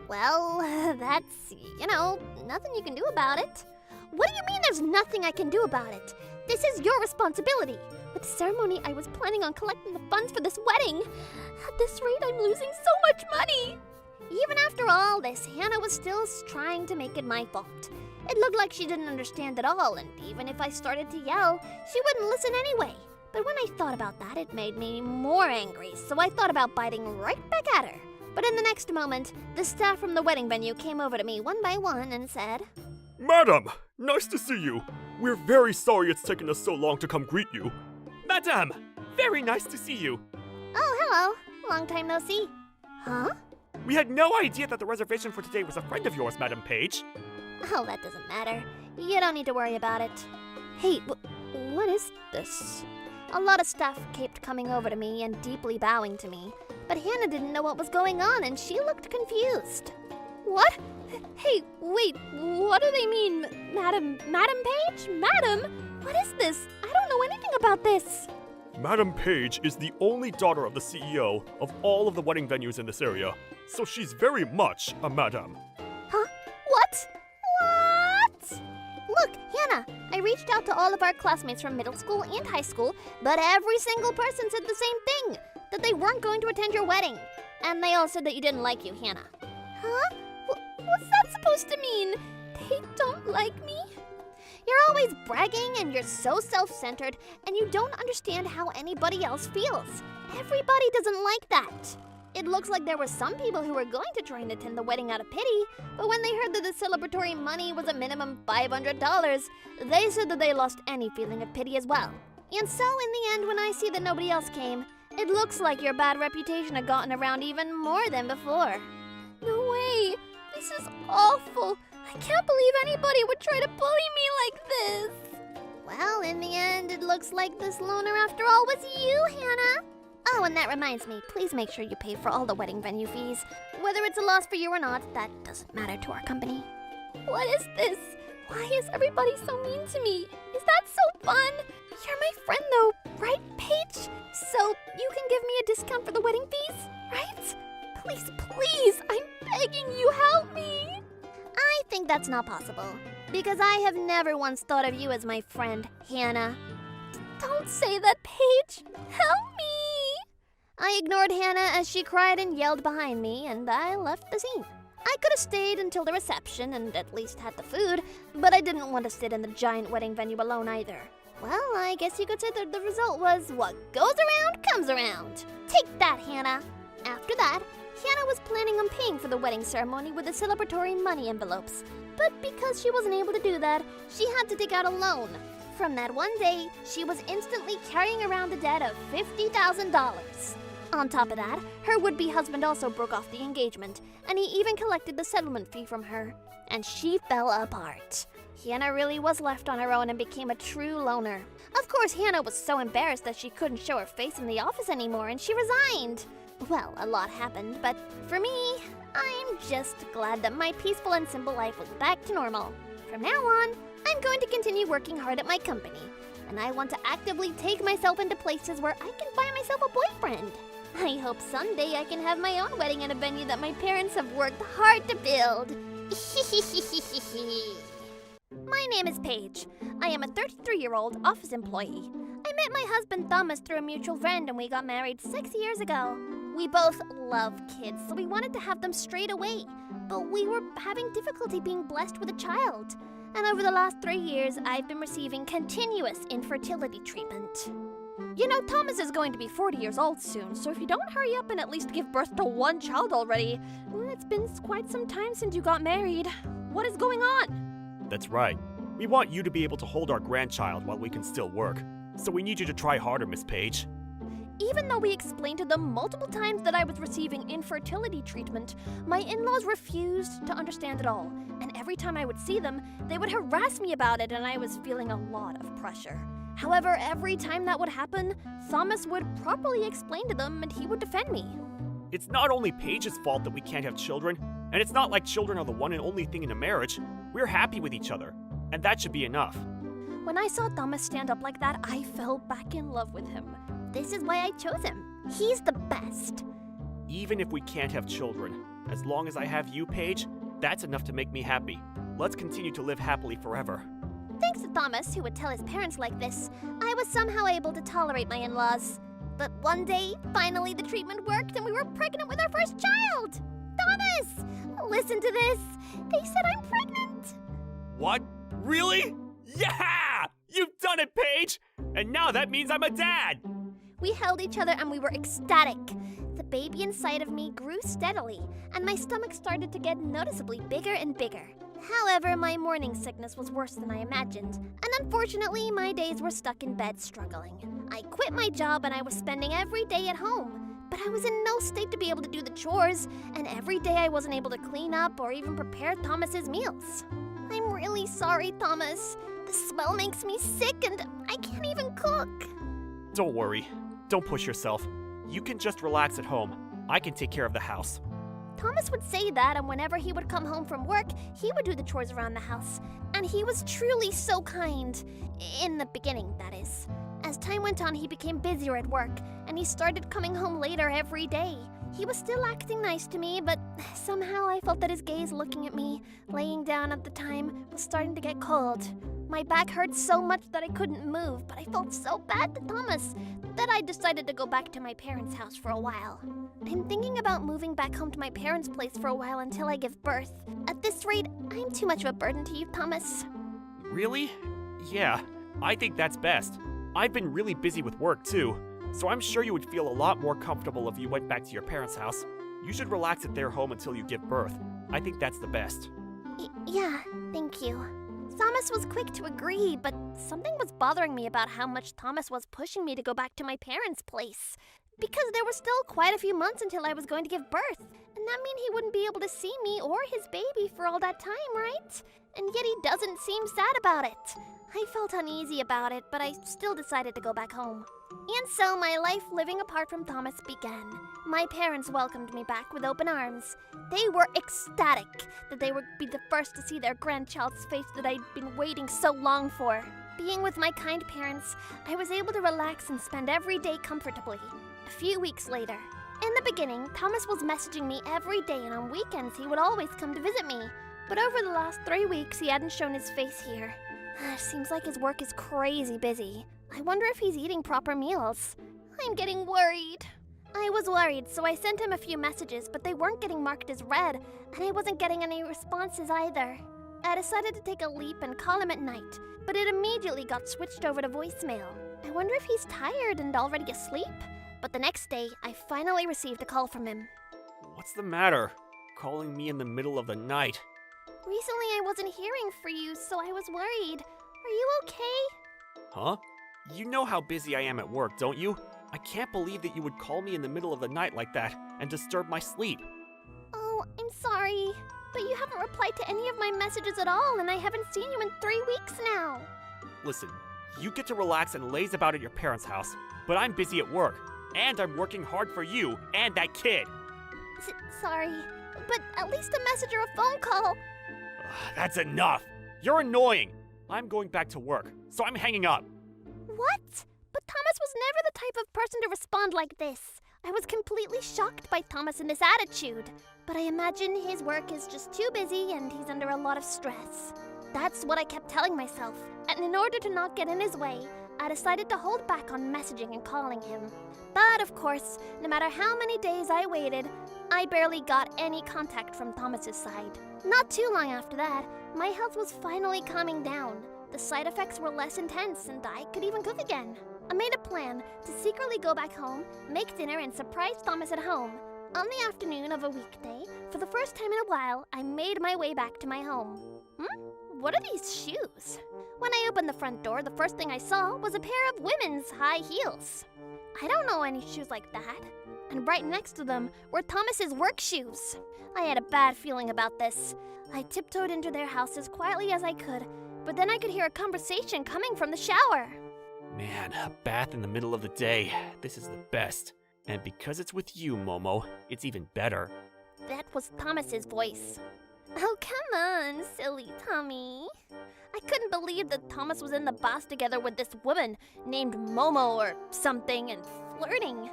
Well, that's, nothing you can do about it. What do you mean there's nothing I can do about it? This is your responsibility. With the ceremony, I was planning on collecting the funds for this wedding. At this rate, I'm losing so much money. Even after all this, Hannah was still trying to make it my fault. It looked like she didn't understand at all, and even if I started to yell, she wouldn't listen anyway. But when I thought about that, it made me more angry, so I thought about biting right back at her. But in the next moment, the staff from the wedding venue came over to me one by one and said, Madam, nice to see you. We're very sorry it's taken us so long to come greet you. Madame, very nice to see you. Oh, hello. Long time no see. Huh? We had no idea that the reservation for today was a friend of yours, Madam Page. Oh, that doesn't matter. You don't need to worry about it. Hey, what is this? A lot of staff kept coming over to me and deeply bowing to me, but Hannah didn't know what was going on and she looked confused. What? Hey, wait, what do they mean? Madam Page? Madam? What is this? I don't know anything about this. Madam Page is the only daughter of the CEO of all of the wedding venues in this area, so she's very much a madam. Huh? What? What? Look, Hannah, I reached out to all of our classmates from middle school and high school, but every single person said the same thing, that they weren't going to attend your wedding. And they all said that you didn't like you, Hannah. Huh? What's that supposed to mean? They don't like me? You're always bragging and you're so self-centered and you don't understand how anybody else feels. Everybody doesn't like that. It looks like there were some people who were going to try and attend the wedding out of pity, but when they heard that the celebratory money was a minimum $500, they said that they lost any feeling of pity as well. And so in the end, when I see that nobody else came, it looks like your bad reputation had gotten around even more than before. No way! This is awful! I can't believe anybody would try to bully me like this! Well, in the end, it looks like this loner after all was you, Hannah! Oh, and that reminds me, please make sure you pay for all the wedding venue fees. Whether it's a loss for you or not, that doesn't matter to our company. What is this? Why is everybody so mean to me? Is that so fun? You're my friend though, right, Paige? So you can give me a discount for the wedding fees, right? Please, please, I'm begging you, help me! I think that's not possible, because I have never once thought of you as my friend, Hannah. Don't say that, Paige! Help me! I ignored Hannah as she cried and yelled behind me, and I left the scene. I could have stayed until the reception and at least had the food, but I didn't want to sit in the giant wedding venue alone either. Well, I guess you could say that the result was what goes around comes around. Take that, Hannah! After that, Hannah was planning on paying for the wedding ceremony with the celebratory money envelopes, but because she wasn't able to do that, she had to take out a loan. From that one day, she was instantly carrying around a debt of $50,000. On top of that, her would-be husband also broke off the engagement, and he even collected the settlement fee from her, and she fell apart. Hannah really was left on her own and became a true loner. Of course, Hannah was so embarrassed that she couldn't show her face in the office anymore, and she resigned. Well, a lot happened, but for me, I'm just glad that my peaceful and simple life was back to normal. From now on, I'm going to continue working hard at my company, and I want to actively take myself into places where I can find myself a boyfriend. I hope someday I can have my own wedding at a venue that my parents have worked hard to build. My name is Paige. I am a 33-year-old office employee. I met my husband Thomas through a mutual friend and we got married 6 years ago. We both love kids, so we wanted to have them straight away, but we were having difficulty being blessed with a child. And over the last 3 years, I've been receiving continuous infertility treatment. You know, Thomas is going to be 40 years old soon, so if you don't hurry up and at least give birth to one child already, it's been quite some time since you got married. What is going on? That's right. We want you to be able to hold our grandchild while we can still work. So we need you to try harder, Miss Page. Even though we explained to them multiple times that I was receiving infertility treatment, my in-laws refused to understand at all. And every time I would see them, they would harass me about it and I was feeling a lot of pressure. However, every time that would happen, Thomas would properly explain to them and he would defend me. It's not only Paige's fault that we can't have children, and it's not like children are the one and only thing in a marriage. We're happy with each other, and that should be enough. When I saw Thomas stand up like that, I fell back in love with him. This is why I chose him. He's the best. Even if we can't have children, as long as I have you, Paige, that's enough to make me happy. Let's continue to live happily forever. Thanks to Thomas, who would tell his parents like this, I was somehow able to tolerate my in-laws. But one day, finally the treatment worked and we were pregnant with our first child! Thomas! Listen to this! They said I'm pregnant! What? Really? Yeah! You've done it, Paige! And now that means I'm a dad! We held each other and we were ecstatic. The baby inside of me grew steadily, and my stomach started to get noticeably bigger and bigger. However, my morning sickness was worse than I imagined, and unfortunately, my days were stuck in bed struggling. I quit my job and I was spending every day at home, but I was in no state to be able to do the chores, and every day I wasn't able to clean up or even prepare Thomas's meals. I'm really sorry, Thomas. The smell makes me sick and I can't even cook. Don't worry. Don't push yourself. You can just relax at home. I can take care of the house. Thomas would say that, and whenever he would come home from work, he would do the chores around the house. And he was truly so kind. In the beginning, that is. As As time went on, he became busier at work, and he started coming home later every day. He was still acting nice to me, but somehow I felt that his gaze looking at me, laying down at the time, was starting to get cold. My back hurt so much that I couldn't move, but I felt so bad to Thomas that I decided to go back to my parents' house for a while. I'm thinking about moving back home to my parents' place for a while until I give birth. At this rate, I'm too much of a burden to you, Thomas. Really? Yeah, I think that's best. I've been really busy with work too, so I'm sure you would feel a lot more comfortable if you went back to your parents' house. You should relax at their home until you give birth. I think that's the best. Yeah, thank you. Thomas was quick to agree, but something was bothering me about how much Thomas was pushing me to go back to my parents' place. Because there were still quite a few months until I was going to give birth, and that meant he wouldn't be able to see me or his baby for all that time, right? And yet he doesn't seem sad about it. I felt uneasy about it, but I still decided to go back home. And so my life living apart from Thomas began. My parents welcomed me back with open arms. They were ecstatic that they would be the first to see their grandchild's face that I'd been waiting so long for. Being with my kind parents, I was able to relax and spend every day comfortably. A few weeks later, in the beginning, Thomas was messaging me every day, and on weekends he would always come to visit me. But over the last 3 weeks, he hadn't shown his face here. Seems like his work is crazy busy. I wonder if he's eating proper meals. I'm getting worried. I was worried, so I sent him a few messages, but they weren't getting marked as read, and I wasn't getting any responses either. I decided to take a leap and call him at night, but it immediately got switched over to voicemail. I wonder if he's tired and already asleep? But the next day, I finally received a call from him. What's the matter? Calling me in the middle of the night. Recently I wasn't hearing for you, so I was worried. Are you okay? Huh? You know how busy I am at work, don't you? I can't believe that you would call me in the middle of the night like that and disturb my sleep. Oh, I'm sorry. But you haven't replied to any of my messages at all, and I haven't seen you in 3 weeks now. Listen, you get to relax and laze about at your parents' house, but I'm busy at work, and I'm working hard for you and that kid. Sorry, but at least a message or a phone call. That's enough. You're annoying. I'm going back to work, so I'm hanging up. What? But Thomas was never the type of person to respond like this. I was completely shocked by Thomas and his attitude. But I imagine his work is just too busy and he's under a lot of stress. That's what I kept telling myself. And in order to not get in his way, I decided to hold back on messaging and calling him. But of course, no matter how many days I waited, I barely got any contact from Thomas's side. Not too long after that, my health was finally calming down. The side effects were less intense and I could even cook again. I made a plan to secretly go back home, make dinner, and surprise Thomas at home. On the afternoon of a weekday, for the first time in a while, I made my way back to my home. What are these shoes? When I opened the front door, the first thing I saw was a pair of women's high heels. I don't know any shoes like that. And right next to them were Thomas's work shoes. I had a bad feeling about this. I tiptoed into their house as quietly as I could, but then I could hear a conversation coming from the shower. Man, a bath in the middle of the day. This is the best. And because it's with you, Momo, it's even better. That was Thomas's voice. Oh, come on, silly Tommy. I couldn't believe that Thomas was in the bath together with this woman named Momo or something and flirting.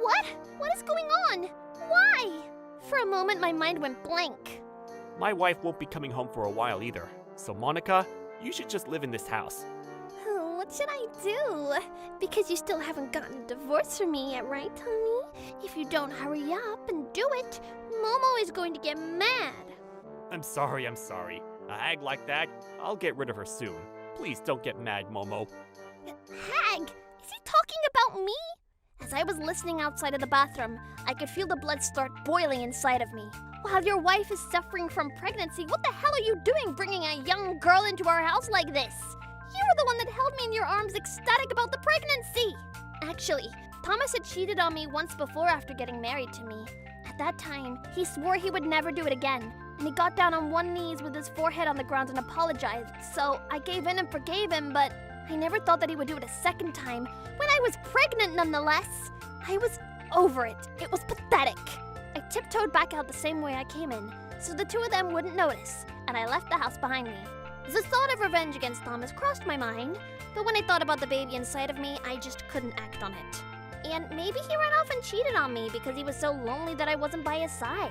What? What is going on? Why? For a moment, my mind went blank. My wife won't be coming home for a while either. So, Monica, you should just live in this house. What should I do? Because you still haven't gotten a divorce from me yet, right, Tommy? If you don't hurry up and do it, Momo is going to get mad. I'm sorry. A hag like that, I'll get rid of her soon. Please don't get mad, Momo. Hag? Is he talking about me? As I was listening outside of the bathroom, I could feel the blood start boiling inside of me. While your wife is suffering from pregnancy, what the hell are you doing bringing a young girl into our house like this? You were the one that held me in your arms ecstatic about the pregnancy. Actually, Thomas had cheated on me once before after getting married to me. At that time, he swore he would never do it again, and he got down on one knee with his forehead on the ground and apologized. So I gave in and forgave him, but I never thought that he would do it a second time, when I was pregnant nonetheless. I was over it. It was pathetic. I tiptoed back out the same way I came in, so the two of them wouldn't notice, and I left the house behind me. The thought of revenge against Thomas crossed my mind, but when I thought about the baby inside of me, I just couldn't act on it. And maybe he ran off and cheated on me because he was so lonely that I wasn't by his side.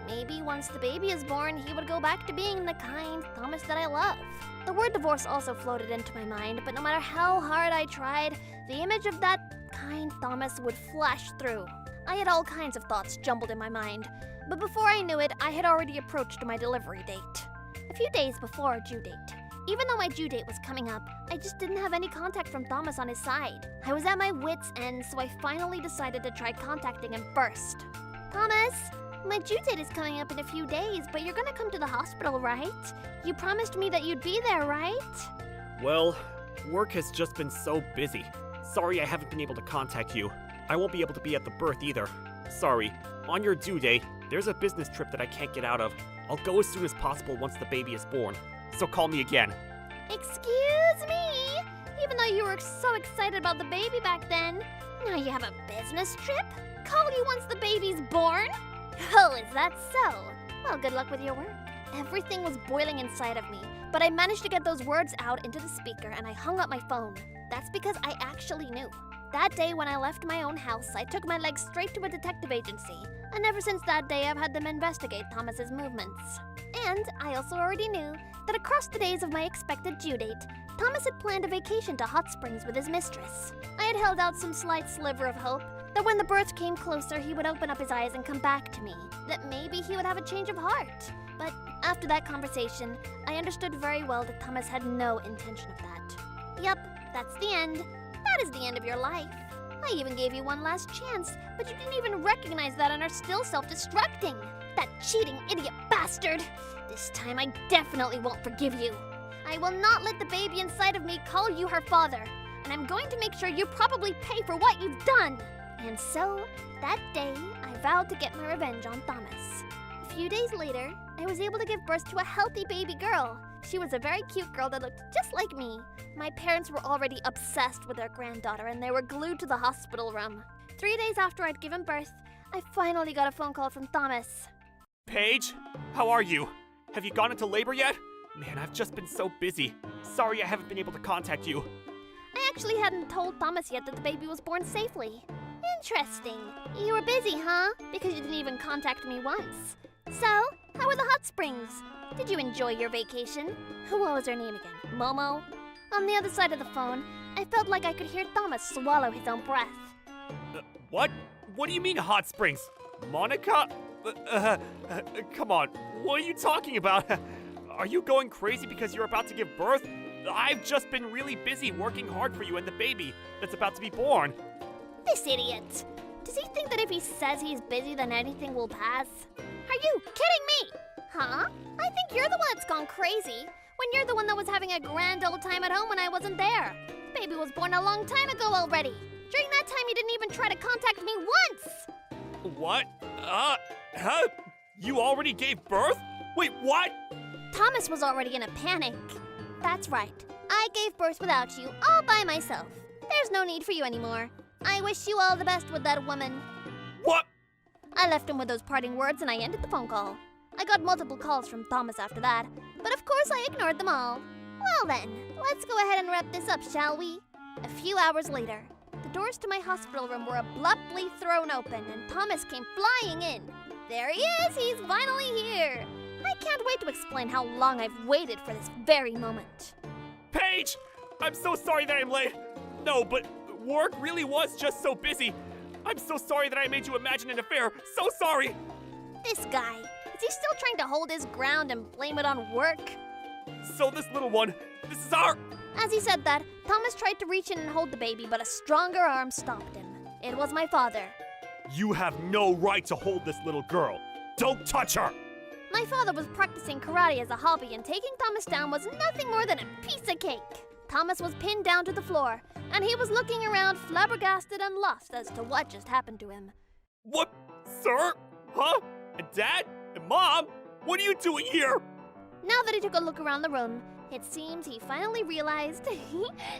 Maybe once the baby is born, he would go back to being the kind Thomas that I love. The word divorce also floated into my mind, but no matter how hard I tried, the image of that kind Thomas would flash through. I had all kinds of thoughts jumbled in my mind, but before I knew it, I had already approached my delivery date. A few days before our due date. Even though my due date was coming up, I just didn't have any contact from Thomas on his side. I was at my wits' end, so I finally decided to try contacting him first. Thomas, my due date is coming up in a few days, but you're gonna come to the hospital, right? You promised me that you'd be there, right? Well, work has just been so busy. Sorry I haven't been able to contact you. I won't be able to be at the birth either. Sorry. On your due date, there's a business trip that I can't get out of. I'll go as soon as possible once the baby is born. So call me again. Excuse me? Even though you were so excited about the baby back then, now you have a business trip? Call you once the baby's born? Oh, is that so? Well, good luck with your work. Everything was boiling inside of me, but I managed to get those words out into the speaker and I hung up my phone. That's because I actually knew. That day when I left my own house, I took my legs straight to a detective agency, and ever since that day I've had them investigate Thomas's movements. And I also already knew that across the days of my expected due date, Thomas had planned a vacation to Hot Springs with his mistress. I had held out some slight sliver of hope that when the birth came closer he would open up his eyes and come back to me, that maybe he would have a change of heart. But after that conversation, I understood very well that Thomas had no intention of that. Yep, that's the end. That is the end of your life. I even gave you one last chance, but you didn't even recognize that and are still self-destructing. That cheating idiot bastard! This time I definitely won't forgive you. I will not let the baby inside of me call you her father, and I'm going to make sure you probably pay for what you've done. And so, that day, I vowed to get my revenge on Thomas. A few days later, I was able to give birth to a healthy baby girl. She was a very cute girl that looked just like me. My parents were already obsessed with their granddaughter and they were glued to the hospital room. 3 days after I'd given birth, I finally got a phone call from Thomas. Paige, how are you? Have you gone into labor yet? Man, I've just been so busy. Sorry I haven't been able to contact you. I actually hadn't told Thomas yet that the baby was born safely. Interesting. You were busy, huh? Because you didn't even contact me once. So, how were the hot springs? Did you enjoy your vacation? What was her name again? Momo? On the other side of the phone, I felt like I could hear Thomas swallow his own breath. What? What do you mean hot springs? Monica? Come on, what are you talking about? Are you going crazy because you're about to give birth? I've just been really busy working hard for you and the baby that's about to be born. This idiot! Does he think that if he says he's busy then anything will pass? Are you kidding me? Huh? I think you're the one that's gone crazy, when you're the one that was having a grand old time at home when I wasn't there. The baby was born a long time ago already. During that time you didn't even try to contact me once! What? Huh? You already gave birth? Wait, what? Thomas was already in a panic. That's right. I gave birth without you, all by myself. There's no need for you anymore. I wish you all the best with that woman. What? I left him with those parting words and I ended the phone call. I got multiple calls from Thomas after that, but of course I ignored them all. Well then, let's go ahead and wrap this up, shall we? A few hours later, the doors to my hospital room were abruptly thrown open and Thomas came flying in. There he is, he's finally here. I can't wait to explain how long I've waited for this very moment. Paige! I'm so sorry that I'm late. No, but work really was just so busy. I'm so sorry that I made you imagine an affair. So sorry. This guy, is he still trying to hold his ground and blame it on work? So this little one, this is our... As he said that, Thomas tried to reach in and hold the baby, but a stronger arm stopped him. It was my father. You have no right to hold this little girl. Don't touch her! My father was practicing karate as a hobby, and taking Thomas down was nothing more than a piece of cake. Thomas was pinned down to the floor, and he was looking around flabbergasted and lost as to what just happened to him. What? Sir? Huh? And Dad? And Mom? What are you doing here? Now that he took a look around the room, it seems he finally realized.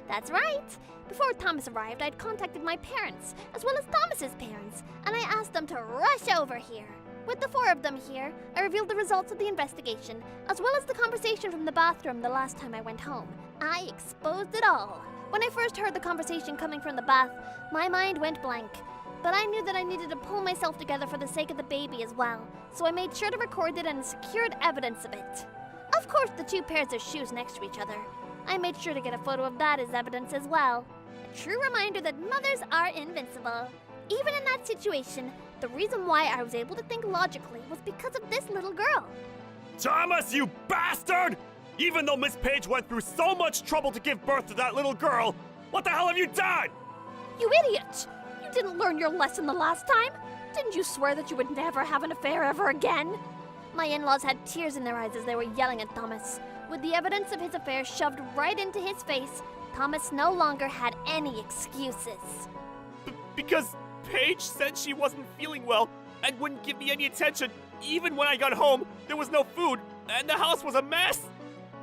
That's right. Before Thomas arrived, I'd contacted my parents, as well as Thomas's parents, and I asked them to rush over here. With the four of them here, I revealed the results of the investigation, as well as the conversation from the bathroom the last time I went home. I exposed it all. When I first heard the conversation coming from the bath, my mind went blank. But I knew that I needed to pull myself together for the sake of the baby as well, so I made sure to record it and secured evidence of it. Of course, the two pairs of shoes next to each other. I made sure to get a photo of that as evidence as well. A true reminder that mothers are invincible. Even in that situation, the reason why I was able to think logically was because of this little girl. Thomas, you bastard! Even though Miss Page went through so much trouble to give birth to that little girl, what the hell have you done? You idiot! You didn't learn your lesson the last time? Didn't you swear that you would never have an affair ever again? My in-laws had tears in their eyes as they were yelling at Thomas. With the evidence of his affair shoved right into his face, Thomas no longer had any excuses. Because Paige said she wasn't feeling well and wouldn't give me any attention. Even when I got home, there was no food, and the house was a mess.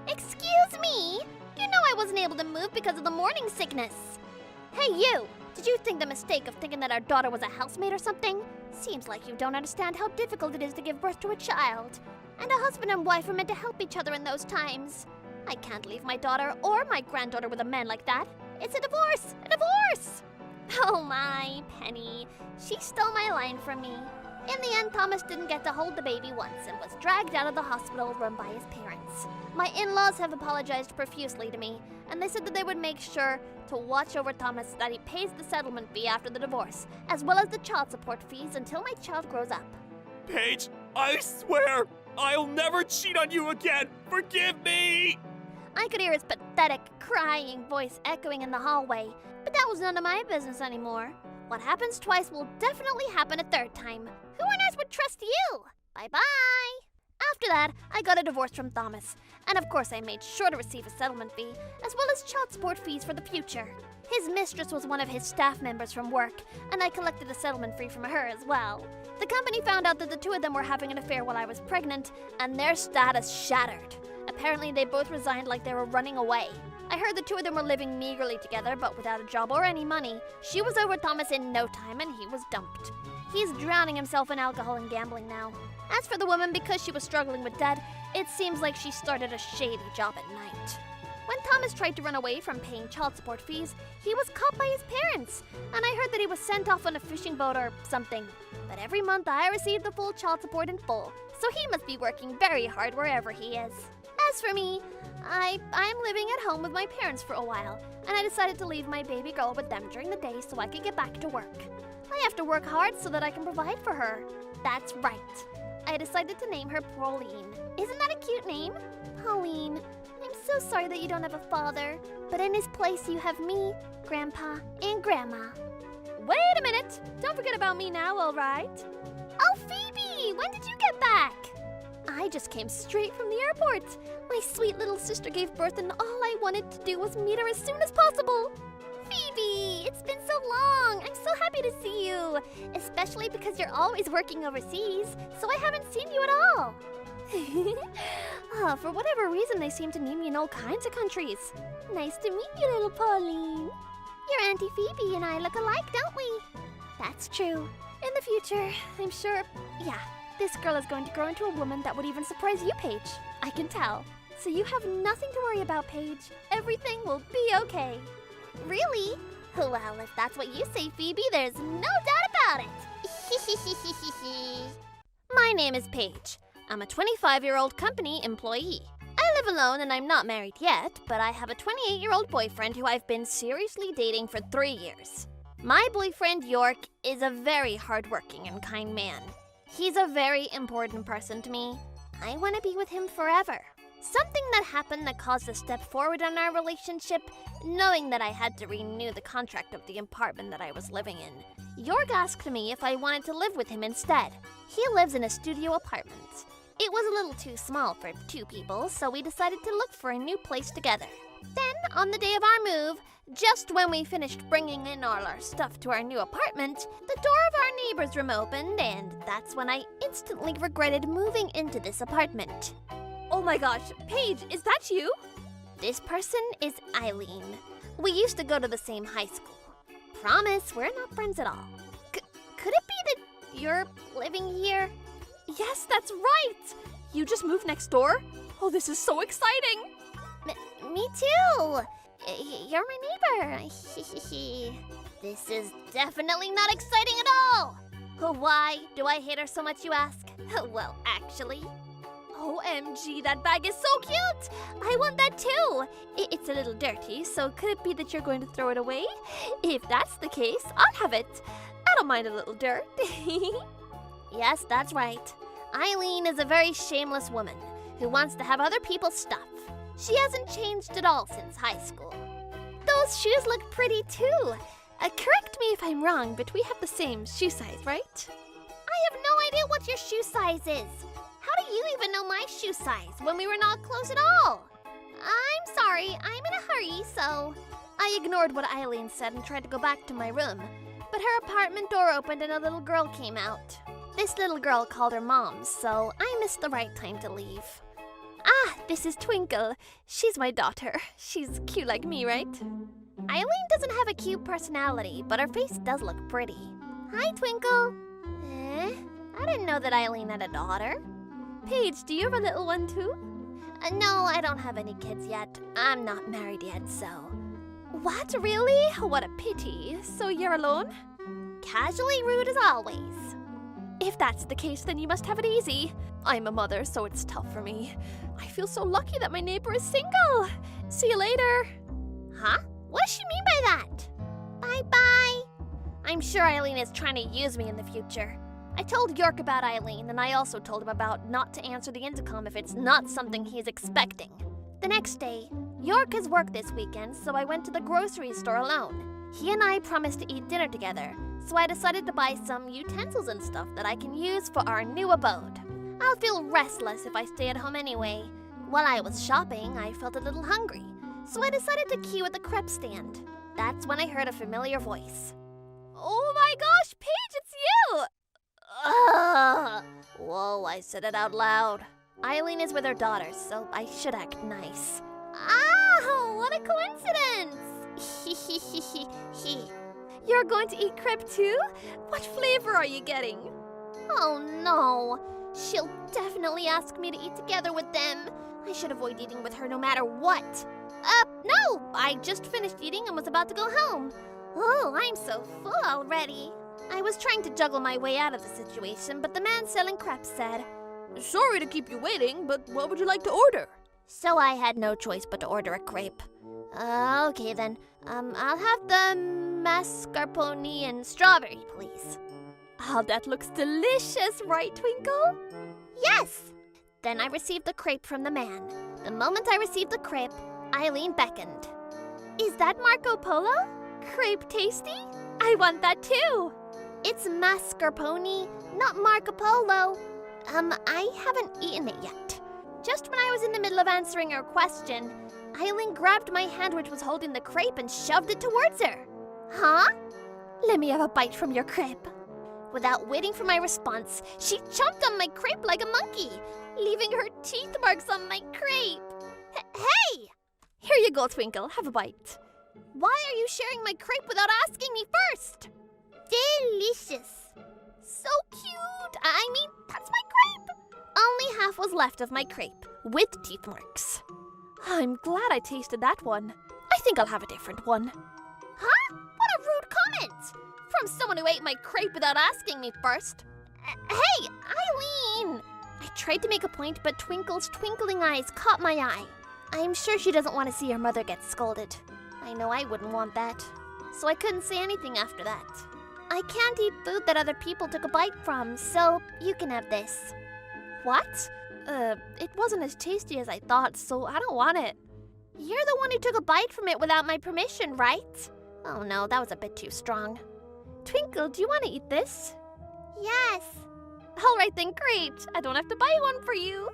Excuse me? You know I wasn't able to move because of the morning sickness. Hey you! Did you think the mistake of thinking that our daughter was a housemaid or something? Seems like you don't understand how difficult it is to give birth to a child. And a husband and wife are meant to help each other in those times. I can't leave my daughter or my granddaughter with a man like that. It's a divorce! A divorce! Oh my, Penny. She stole my line from me. In the end, Thomas didn't get to hold the baby once and was dragged out of the hospital run by his parents. My in-laws have apologized profusely to me, and they said that they would make sure to watch over Thomas, that he pays the settlement fee after the divorce, as well as the child support fees until my child grows up. Paige, I swear, I'll never cheat on you again. Forgive me! I could hear his pathetic, crying voice echoing in the hallway, but that was none of my business anymore. What happens twice will definitely happen a third time. Who on earth would trust you? Bye-bye! After that, I got a divorce from Thomas, and of course I made sure to receive a settlement fee, as well as child support fees for the future. His mistress was one of his staff members from work, and I collected a settlement fee from her as well. The company found out that the two of them were having an affair while I was pregnant, and their status shattered. Apparently, they both resigned like they were running away. I heard the two of them were living meagerly together, but without a job or any money. She was over Thomas in no time, and he was dumped. He's drowning himself in alcohol and gambling now. As for the woman, because she was struggling with debt, it seems like she started a shady job at night. When Thomas tried to run away from paying child support fees, he was caught by his parents, and I heard that he was sent off on a fishing boat or something. But every month I receive the full child support in full, so he must be working very hard wherever he is. As for me, I'm living at home with my parents for a while, and I decided to leave my baby girl with them during the day so I could get back to work. I have to work hard so that I can provide for her. That's right. I decided to name her Pauline. Isn't that a cute name? Pauline. I'm so sorry that you don't have a father, but in his place you have me, Grandpa, and Grandma. Wait a minute! Don't forget about me now, all right? Oh, Phoebe! When did you get back? I just came straight from the airport. My sweet little sister gave birth, and all I wanted to do was meet her as soon as possible. Phoebe, it's been so long. I'm so happy to see you, especially because you're always working overseas, so I haven't seen you at all. For whatever reason, they seem to need me in all kinds of countries. Nice to meet you, little Pauline. Your Auntie Phoebe and I look alike, don't we? That's true. In the future, I'm sure, this girl is going to grow into a woman that would even surprise you, Paige. I can tell. So you have nothing to worry about, Paige. Everything will be okay. Really? Well, if that's what you say, Phoebe, there's no doubt about it. My name is Paige. I'm a 25-year-old company employee. I live alone and I'm not married yet, but I have a 28-year-old boyfriend who I've been seriously dating for 3 years. My boyfriend, York, is a very hardworking and kind man. He's a very important person to me. I want to be with him forever. Something that happened that caused a step forward in our relationship, knowing that I had to renew the contract of the apartment that I was living in. York asked me if I wanted to live with him instead. He lives in a studio apartment. It was a little too small for 2 people, so we decided to look for a new place together. Then, on the day of our move, just when we finished bringing in all our stuff to our new apartment, the door of our neighbor's room opened, and that's when I instantly regretted moving into this apartment. Oh my gosh, Paige, is that you? This person is Eileen. We used to go to the same high school. Promise, we're not friends at all. Could it be that you're living here? Yes, that's right! You just moved next door? Oh, this is so exciting! Me too! You're my neighbor. This is definitely not exciting at all! Why do I hate her so much, you ask? Well, actually... OMG, that bag is so cute! I want that too! It's a little dirty, so could it be that you're going to throw it away? If that's the case, I'll have it. I don't mind a little dirt. Yes, that's right. Eileen is a very shameless woman who wants to have other people's stuff. She hasn't changed at all since high school. Those shoes look pretty too. Correct me if I'm wrong, but we have the same shoe size, right? I have no idea what your shoe size is. How do you even know my shoe size when we were not close at all? I'm sorry, I'm in a hurry, so... I ignored what Eileen said and tried to go back to my room, but her apartment door opened and a little girl came out. This little girl called her mom, so I missed the right time to leave. Ah, this is Twinkle. She's my daughter. She's cute like me, right? Eileen doesn't have a cute personality, but her face does look pretty. Hi, Twinkle. I didn't know that Eileen had a daughter. Paige, do you have a little one too? No, I don't have any kids yet. I'm not married yet, so... What, really? What a pity. So you're alone? Casually rude as always. If that's the case, then you must have it easy. I'm a mother, so it's tough for me. I feel so lucky that my neighbor is single. See you later. Huh? What does she mean by that? Bye-bye. I'm sure Eileen is trying to use me in the future. I told York about Eileen, and I also told him about not to answer the intercom if it's not something he's expecting. The next day, York has work this weekend, so I went to the grocery store alone. He and I promised to eat dinner together, so I decided to buy some utensils and stuff that I can use for our new abode. I'll feel restless if I stay at home anyway. While I was shopping, I felt a little hungry, so I decided to queue at the crepe stand. That's when I heard a familiar voice. Oh my gosh, Paige, it's you! Ugh. Whoa, I said it out loud. Eileen is with her daughters, so I should act nice. Ah, what a coincidence! You're going to eat crepe too? What flavor are you getting? Oh no, she'll definitely ask me to eat together with them. I should avoid eating with her no matter what. No, I just finished eating and was about to go home. Oh, I'm so full already. I was trying to juggle my way out of the situation, but the man selling crepes said, Sorry to keep you waiting, but what would you like to order? So I had no choice but to order a crepe. Okay then. I'll have the mascarpone and strawberry, please. Oh, that looks delicious, right, Twinkle? Yes! Then I received the crepe from the man. The moment I received the crepe, Eileen beckoned. Is that Marco Polo? Crepe tasty? I want that too. It's mascarpone, not Marco Polo. I haven't eaten it yet. Just when I was in the middle of answering her question, Eileen grabbed my hand which was holding the crepe and shoved it towards her. Huh? Let me have a bite from your crepe. Without waiting for my response, she chomped on my crepe like a monkey, leaving her teeth marks on my crepe. Hey! Here you go, Twinkle. Have a bite. Why are you sharing my crepe without asking me first? Delicious. So cute. I mean, that's my crepe. Only half was left of my crepe, with teeth marks. I'm glad I tasted that one. I think I'll have a different one. Huh? What a rude comment! From someone who ate my crepe without asking me first. Hey, Eileen! I tried to make a point, but Twinkle's twinkling eyes caught my eye. I'm sure she doesn't want to see her mother get scolded. I know I wouldn't want that. So I couldn't say anything after that. I can't eat food that other people took a bite from, so you can have this. What? It wasn't as tasty as I thought, so I don't want it. You're the one who took a bite from it without my permission, right? Oh no, that was a bit too strong. Twinkle, do you want to eat this? Yes. All right then, great. I don't have to buy one for you.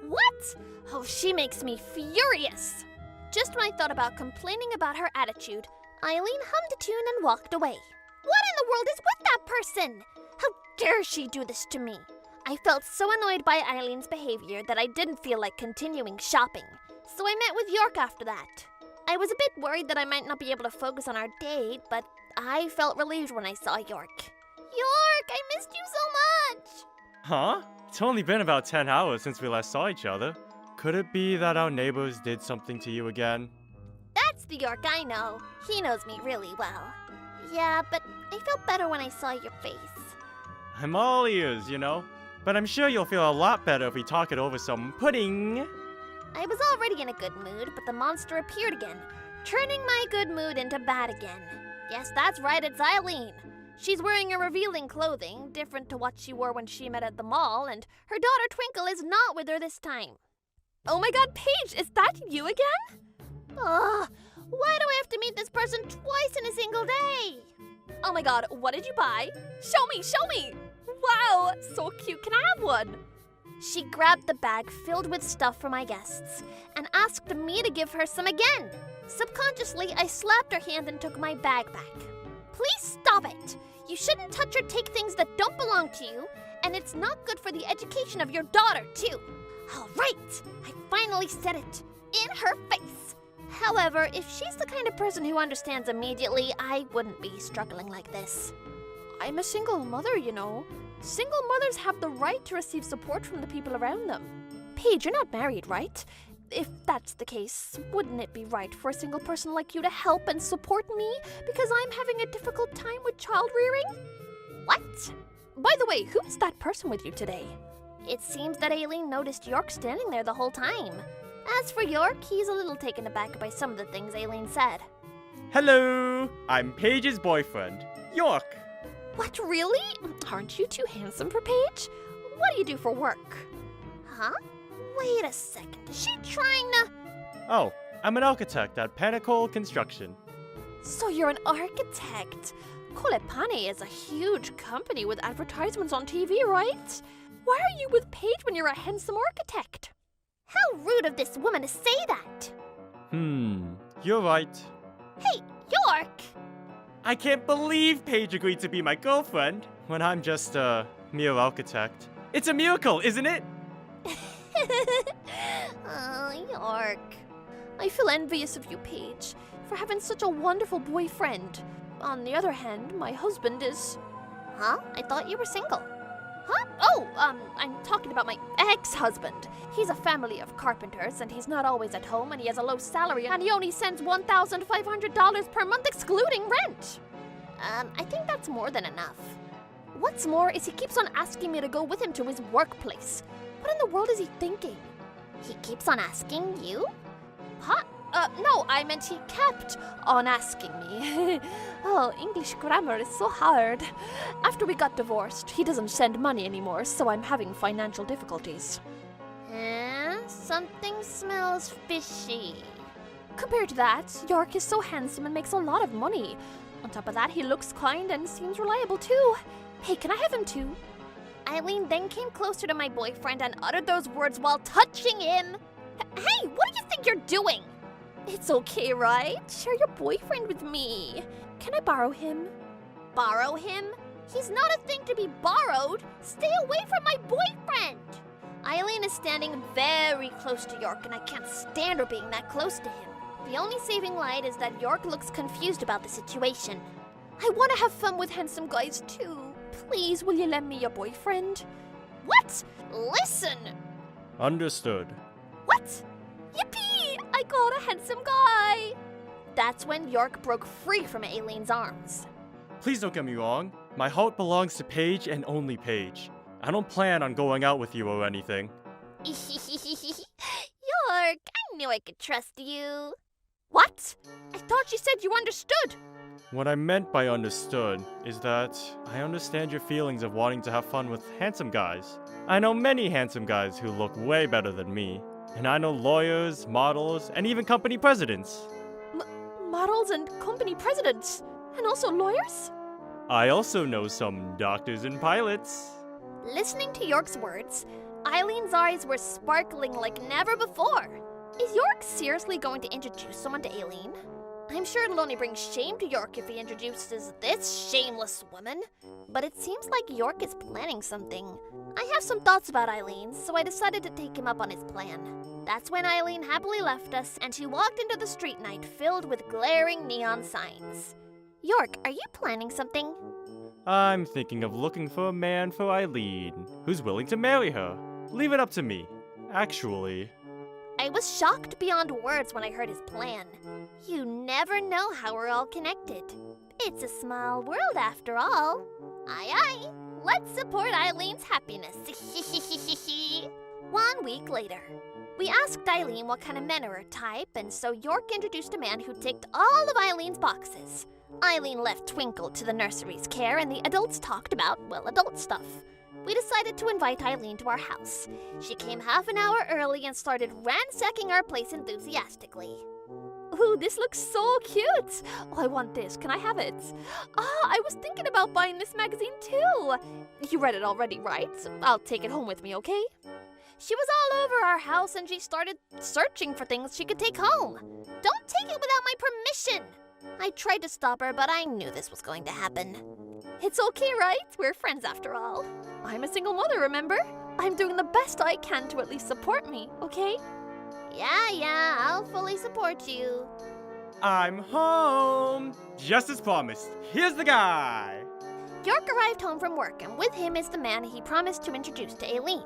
What? Oh, she makes me furious. Just when I thought about complaining about her attitude, Eileen hummed a tune and walked away. What in the world is with that person? How dare she do this to me? I felt so annoyed by Eileen's behavior that I didn't feel like continuing shopping, so I met with York after that. I was a bit worried that I might not be able to focus on our date, but I felt relieved when I saw York. York, I missed you so much! Huh? It's only been about 10 hours since we last saw each other. Could it be that our neighbors did something to you again? That's the York I know. He knows me really well. Yeah, but I felt better when I saw your face. I'm all ears, you know. But I'm sure you'll feel a lot better if we talk it over some pudding. I was already in a good mood, but the monster appeared again, turning my good mood into bad again. Yes, that's right, it's Eileen. She's wearing a revealing clothing, different to what she wore when she met at the mall, and her daughter Twinkle is not with her this time. Oh my god, Paige, is that you again? Ugh, why do I have to meet this person twice in a single day? Oh my god, what did you buy? Show me, show me! Wow, so cute, can I have one? She grabbed the bag filled with stuff for my guests and asked me to give her some again. Subconsciously, I slapped her hand and took my bag back. Please stop it! You shouldn't touch or take things that don't belong to you, and it's not good for the education of your daughter, too. All right, I finally said it, in her face. However, if she's the kind of person who understands immediately, I wouldn't be struggling like this. I'm a single mother, you know. Single mothers have the right to receive support from the people around them. Paige, you're not married, right? If that's the case, wouldn't it be right for a single person like you to help and support me because I'm having a difficult time with child rearing? What? By the way, who is that person with you today? It seems that Aileen noticed York standing there the whole time. As for York, he's a little taken aback by some of the things Aileen said. Hello! I'm Paige's boyfriend, York. What, really? Aren't you too handsome for Paige? What do you do for work? Huh? Wait a second, is she trying to... Oh, I'm an architect at Pinnacle Construction. So you're an architect. Colepane is a huge company with advertisements on TV, right? Why are you with Paige when you're a handsome architect? How rude of this woman to say that! You're right. Hey, York! I can't believe Paige agreed to be my girlfriend when I'm just a mere architect. It's a miracle, isn't it? Oh, York. I feel envious of you, Paige, for having such a wonderful boyfriend. On the other hand, my husband is... Huh? I thought you were single. Huh? Oh, I'm talking about my ex-husband. He's a family of carpenters, and he's not always at home, and he has a low salary, and he only sends $1,500 per month excluding rent. I think that's more than enough. What's more is he keeps on asking me to go with him to his workplace. What in the world is he thinking? He keeps on asking you? Huh? No, I meant he kept on asking me. Oh, English grammar is so hard. After we got divorced, he doesn't send money anymore, so I'm having financial difficulties. Something smells fishy. Compared to that, York is so handsome and makes a lot of money. On top of that, he looks kind and seems reliable too. Hey, can I have him too? Eileen then came closer to my boyfriend and uttered those words while touching him. Hey, what do you think you're doing? It's okay, right? Share your boyfriend with me. Can I borrow him? Borrow him? He's not a thing to be borrowed. Stay away from my boyfriend. Eileen is standing very close to York, and I can't stand her being that close to him. The only saving light is that York looks confused about the situation. I want to have fun with handsome guys too. Please, will you lend me your boyfriend? What? Listen! Understood. What? Yippee! I got a handsome guy! That's when York broke free from Aileen's arms. Please don't get me wrong. My heart belongs to Paige and only Paige. I don't plan on going out with you or anything. York, I knew I could trust you. What? I thought you said you understood. What I meant by understood is that I understand your feelings of wanting to have fun with handsome guys. I know many handsome guys who look way better than me. And I know lawyers, models, and even company presidents. Models and company presidents? And also lawyers? I also know some doctors and pilots. Listening to York's words, Eileen's eyes were sparkling like never before. Is York seriously going to introduce someone to Aileen? I'm sure it'll only bring shame to York if he introduces this shameless woman. But it seems like York is planning something. I have some thoughts about Eileen, so I decided to take him up on his plan. That's when Eileen happily left us, and she walked into the street night filled with glaring neon signs. York, are you planning something? I'm thinking of looking for a man for Eileen, who's willing to marry her. Leave it up to me. Actually, I was shocked beyond words when I heard his plan. You never know how we're all connected. It's a small world after all. Aye aye, let's support Eileen's happiness. 1 week later. We asked Eileen what kind of men are her type, and so York introduced a man who ticked all of Eileen's boxes. Eileen left Twinkle to the nursery's care, and the adults talked about, well, adult stuff. We decided to invite Eileen to our house. She came half an hour early and started ransacking our place enthusiastically. Ooh, this looks so cute! Oh, I want this. Can I have it? I was thinking about buying this magazine too. You read it already, right? I'll take it home with me, okay? She was all over our house and she started searching for things she could take home. Don't take it without my permission! I tried to stop her, but I knew this was going to happen. It's okay, right? We're friends after all. I'm a single mother, remember? I'm doing the best I can to at least support me, okay? Yeah, I'll fully support you. I'm home! Just as promised, here's the guy! York arrived home from work, and with him is the man he promised to introduce to Aileen.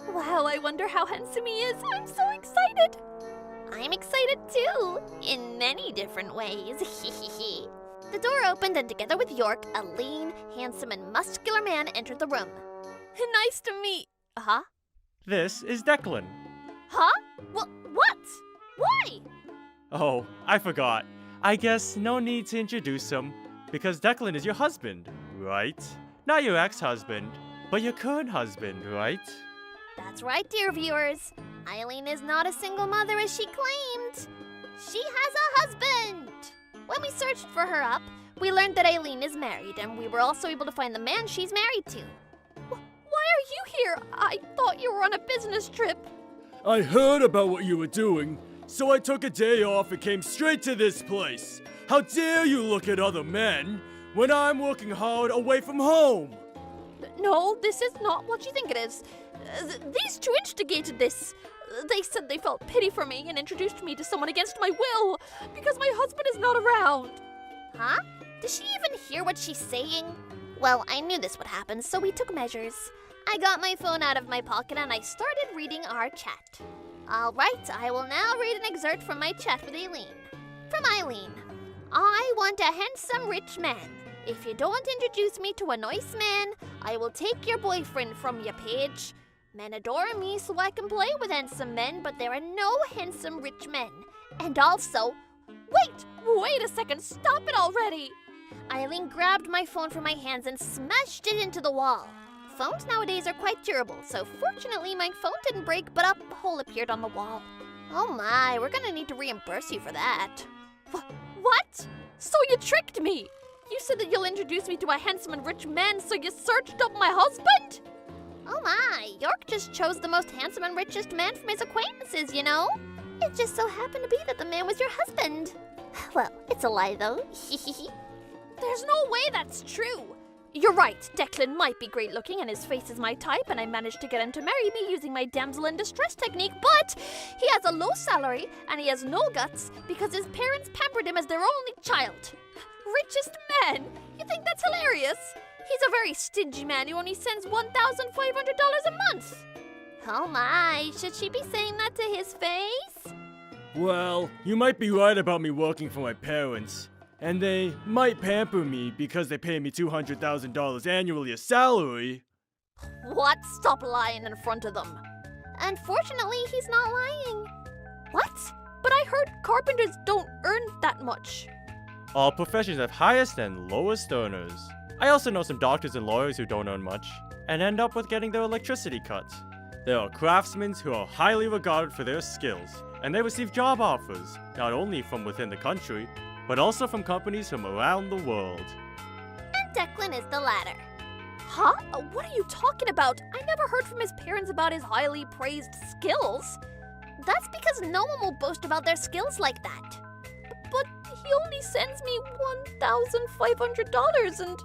Wow, I wonder how handsome he is. I'm so excited. I'm excited too, in many different ways. The door opened, and together with York, a lean, handsome, and muscular man entered the room. Nice to meet. Huh? This is Declan. Huh? What? Why? Oh, I forgot. I guess no need to introduce him, because Declan is your husband, right? Not your ex-husband, but your current husband, right? That's right, dear viewers. Eileen is not a single mother as she claimed. She has a husband! When we searched for her up, we learned that Eileen is married, and we were also able to find the man she's married to. Why are you here? I thought you were on a business trip. I heard about what you were doing, so I took a day off and came straight to this place. How dare you look at other men when I'm working hard away from home? No, this is not what you think it is. These two instigated this. They said they felt pity for me and introduced me to someone against my will because my husband is not around. Huh? Does she even hear what she's saying? Well, I knew this would happen, so we took measures. I got my phone out of my pocket and I started reading our chat. All right, I will now read an excerpt from my chat with Aileen. From Eileen. I want a handsome rich man. If you don't introduce me to a nice man, I will take your boyfriend from you, Paige. Men adore me so I can play with handsome men, but there are no handsome rich men. And also, wait a second, stop it already. Eileen grabbed my phone from my hands and smashed it into the wall. Phones nowadays are quite durable, so fortunately my phone didn't break, but a hole appeared on the wall. Oh my, we're gonna need to reimburse you for that. What? So you tricked me? You said that you'll introduce me to a handsome and rich man, so you searched up my husband? Oh my, York just chose the most handsome and richest man from his acquaintances, you know? It just so happened to be that the man was your husband. Well, it's a lie though. There's no way that's true. You're right, Declan might be great looking and his face is my type, and I managed to get him to marry me using my damsel in distress technique, but he has a low salary and he has no guts because his parents pampered him as their only child. Richest man? You think that's hilarious? He's a very stingy man who only sends $1,500 a month. Oh my, should she be saying that to his face? Well, you might be right about me working for my parents. And they might pamper me because they pay me $200,000 annually as salary. What? Stop lying in front of them. Unfortunately, he's not lying. What? But I heard carpenters don't earn that much. All professions have highest and lowest earners. I also know some doctors and lawyers who don't earn much, and end up with getting their electricity cut. There are craftsmen who are highly regarded for their skills, and they receive job offers, not only from within the country, but also from companies from around the world. And Declan is the latter. Huh? What are you talking about? I never heard from his parents about his highly praised skills. That's because no one will boast about their skills like that. But he only sends me $1,500 and...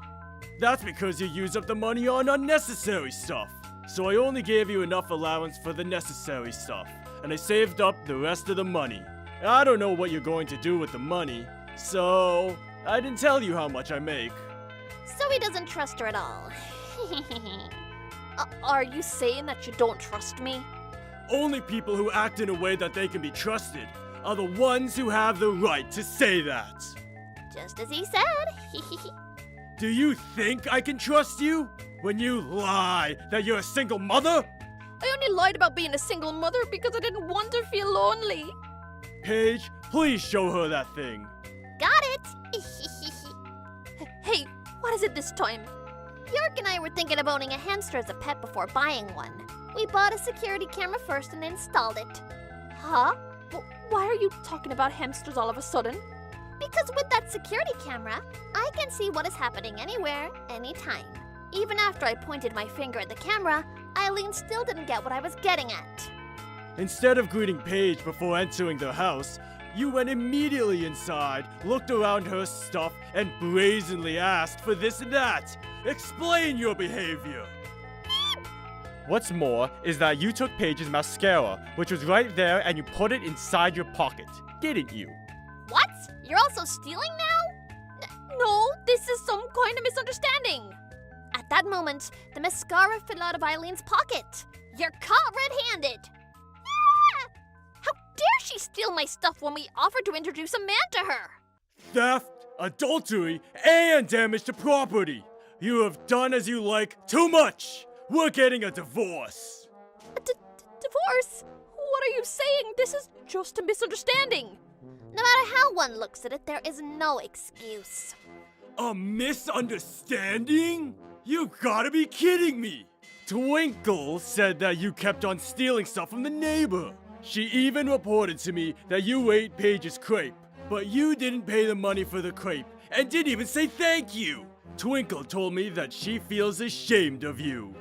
That's because you use up the money on unnecessary stuff. So I only gave you enough allowance for the necessary stuff, and I saved up the rest of the money. I don't know what you're going to do with the money, so I didn't tell you how much I make. So he doesn't trust her at all. Are you saying that you don't trust me? Only people who act in a way that they can be trusted are the ones who have the right to say that. Just as he said. Do you think I can trust you when you lie that you're a single mother? I only lied about being a single mother because I didn't want her to feel lonely. Paige, please show her that thing. Got it. Hey, what is it this time? York and I were thinking of owning a hamster as a pet before buying one. We bought a security camera first and installed it. Huh? Why are you talking about hamsters all of a sudden? Because with that security camera, I can see what is happening anywhere, anytime. Even after I pointed my finger at the camera, Eileen still didn't get what I was getting at. Instead of greeting Paige before entering the house, you went immediately inside, looked around her stuff, and brazenly asked for this and that. Explain your behavior. What's more is that you took Paige's mascara, which was right there, and you put it inside your pocket, didn't you? What? You're also stealing now? No, this is some kind of misunderstanding. At that moment, the mascara fell out of Eileen's pocket. You're caught red-handed. Ah! How dare she steal my stuff when we offered to introduce a man to her? Theft, adultery, and damage to property. You have done as you like too much. We're getting a divorce. Divorce? What are you saying? This is just a misunderstanding. No matter how one looks at it, there is no excuse. A misunderstanding? You gotta be kidding me! Twinkle said that you kept on stealing stuff from the neighbor. She even reported to me that you ate Paige's crepe, but you didn't pay the money for the crepe and didn't even say thank you. Twinkle told me that she feels ashamed of you.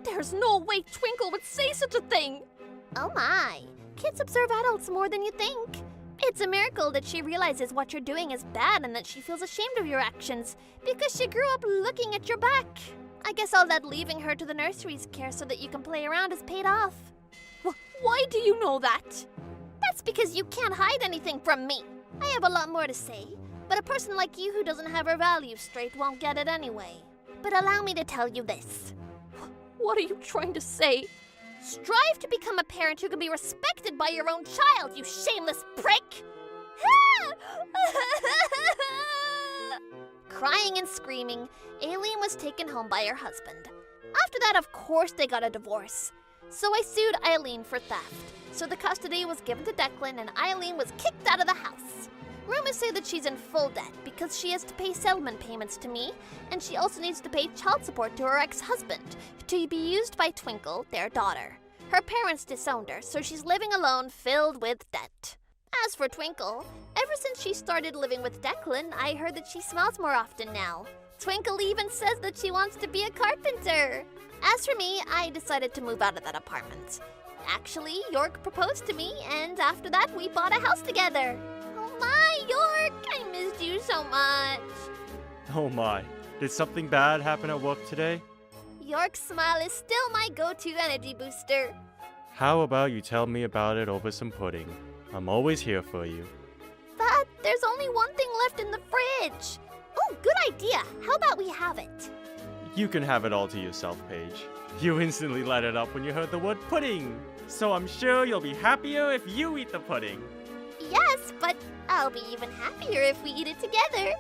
There's no way Twinkle would say such a thing. Oh my, kids observe adults more than you think. It's a miracle that she realizes what you're doing is bad and that she feels ashamed of your actions because she grew up looking at your back. I guess all that leaving her to the nursery's care so that you can play around is paid off. Why do you know that? That's because you can't hide anything from me. I have a lot more to say, but a person like you who doesn't have her values straight won't get it anyway. But allow me to tell you this. What are you trying to say? Strive to become a parent who can be respected by your own child, you shameless prick! Crying and screaming, Aileen was taken home by her husband. After that, of course, they got a divorce. So I sued Eileen for theft. So the custody was given to Declan and Eileen was kicked out of the house. Rumors say that she's in full debt because she has to pay settlement payments to me, and she also needs to pay child support to her ex-husband, to be used by Twinkle, their daughter. Her parents disowned her, so she's living alone, filled with debt. As for Twinkle, ever since she started living with Declan, I heard that she smiles more often now. Twinkle even says that she wants to be a carpenter. As for me, I decided to move out of that apartment. Actually, York proposed to me, and after that, we bought a house together. Oh my, York! I missed you so much. Oh my, did something bad happen at work today? York's smile is still my go-to energy booster. How about you tell me about it over some pudding? I'm always here for you. But there's only one thing left in the fridge. Oh, good idea. How about we have it? You can have it all to yourself, Paige. You instantly light it up when you heard the word pudding. So I'm sure you'll be happier if you eat the pudding. Yes, but I'll be even happier if we eat it together.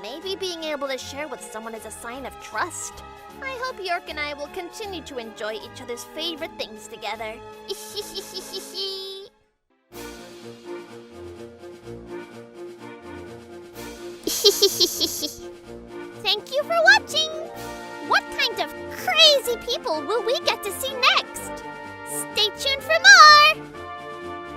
Maybe being able to share with someone is a sign of trust. I hope York and I will continue to enjoy each other's favorite things together. Thank you for watching! What kind of crazy people will we get to see next? Stay tuned for more!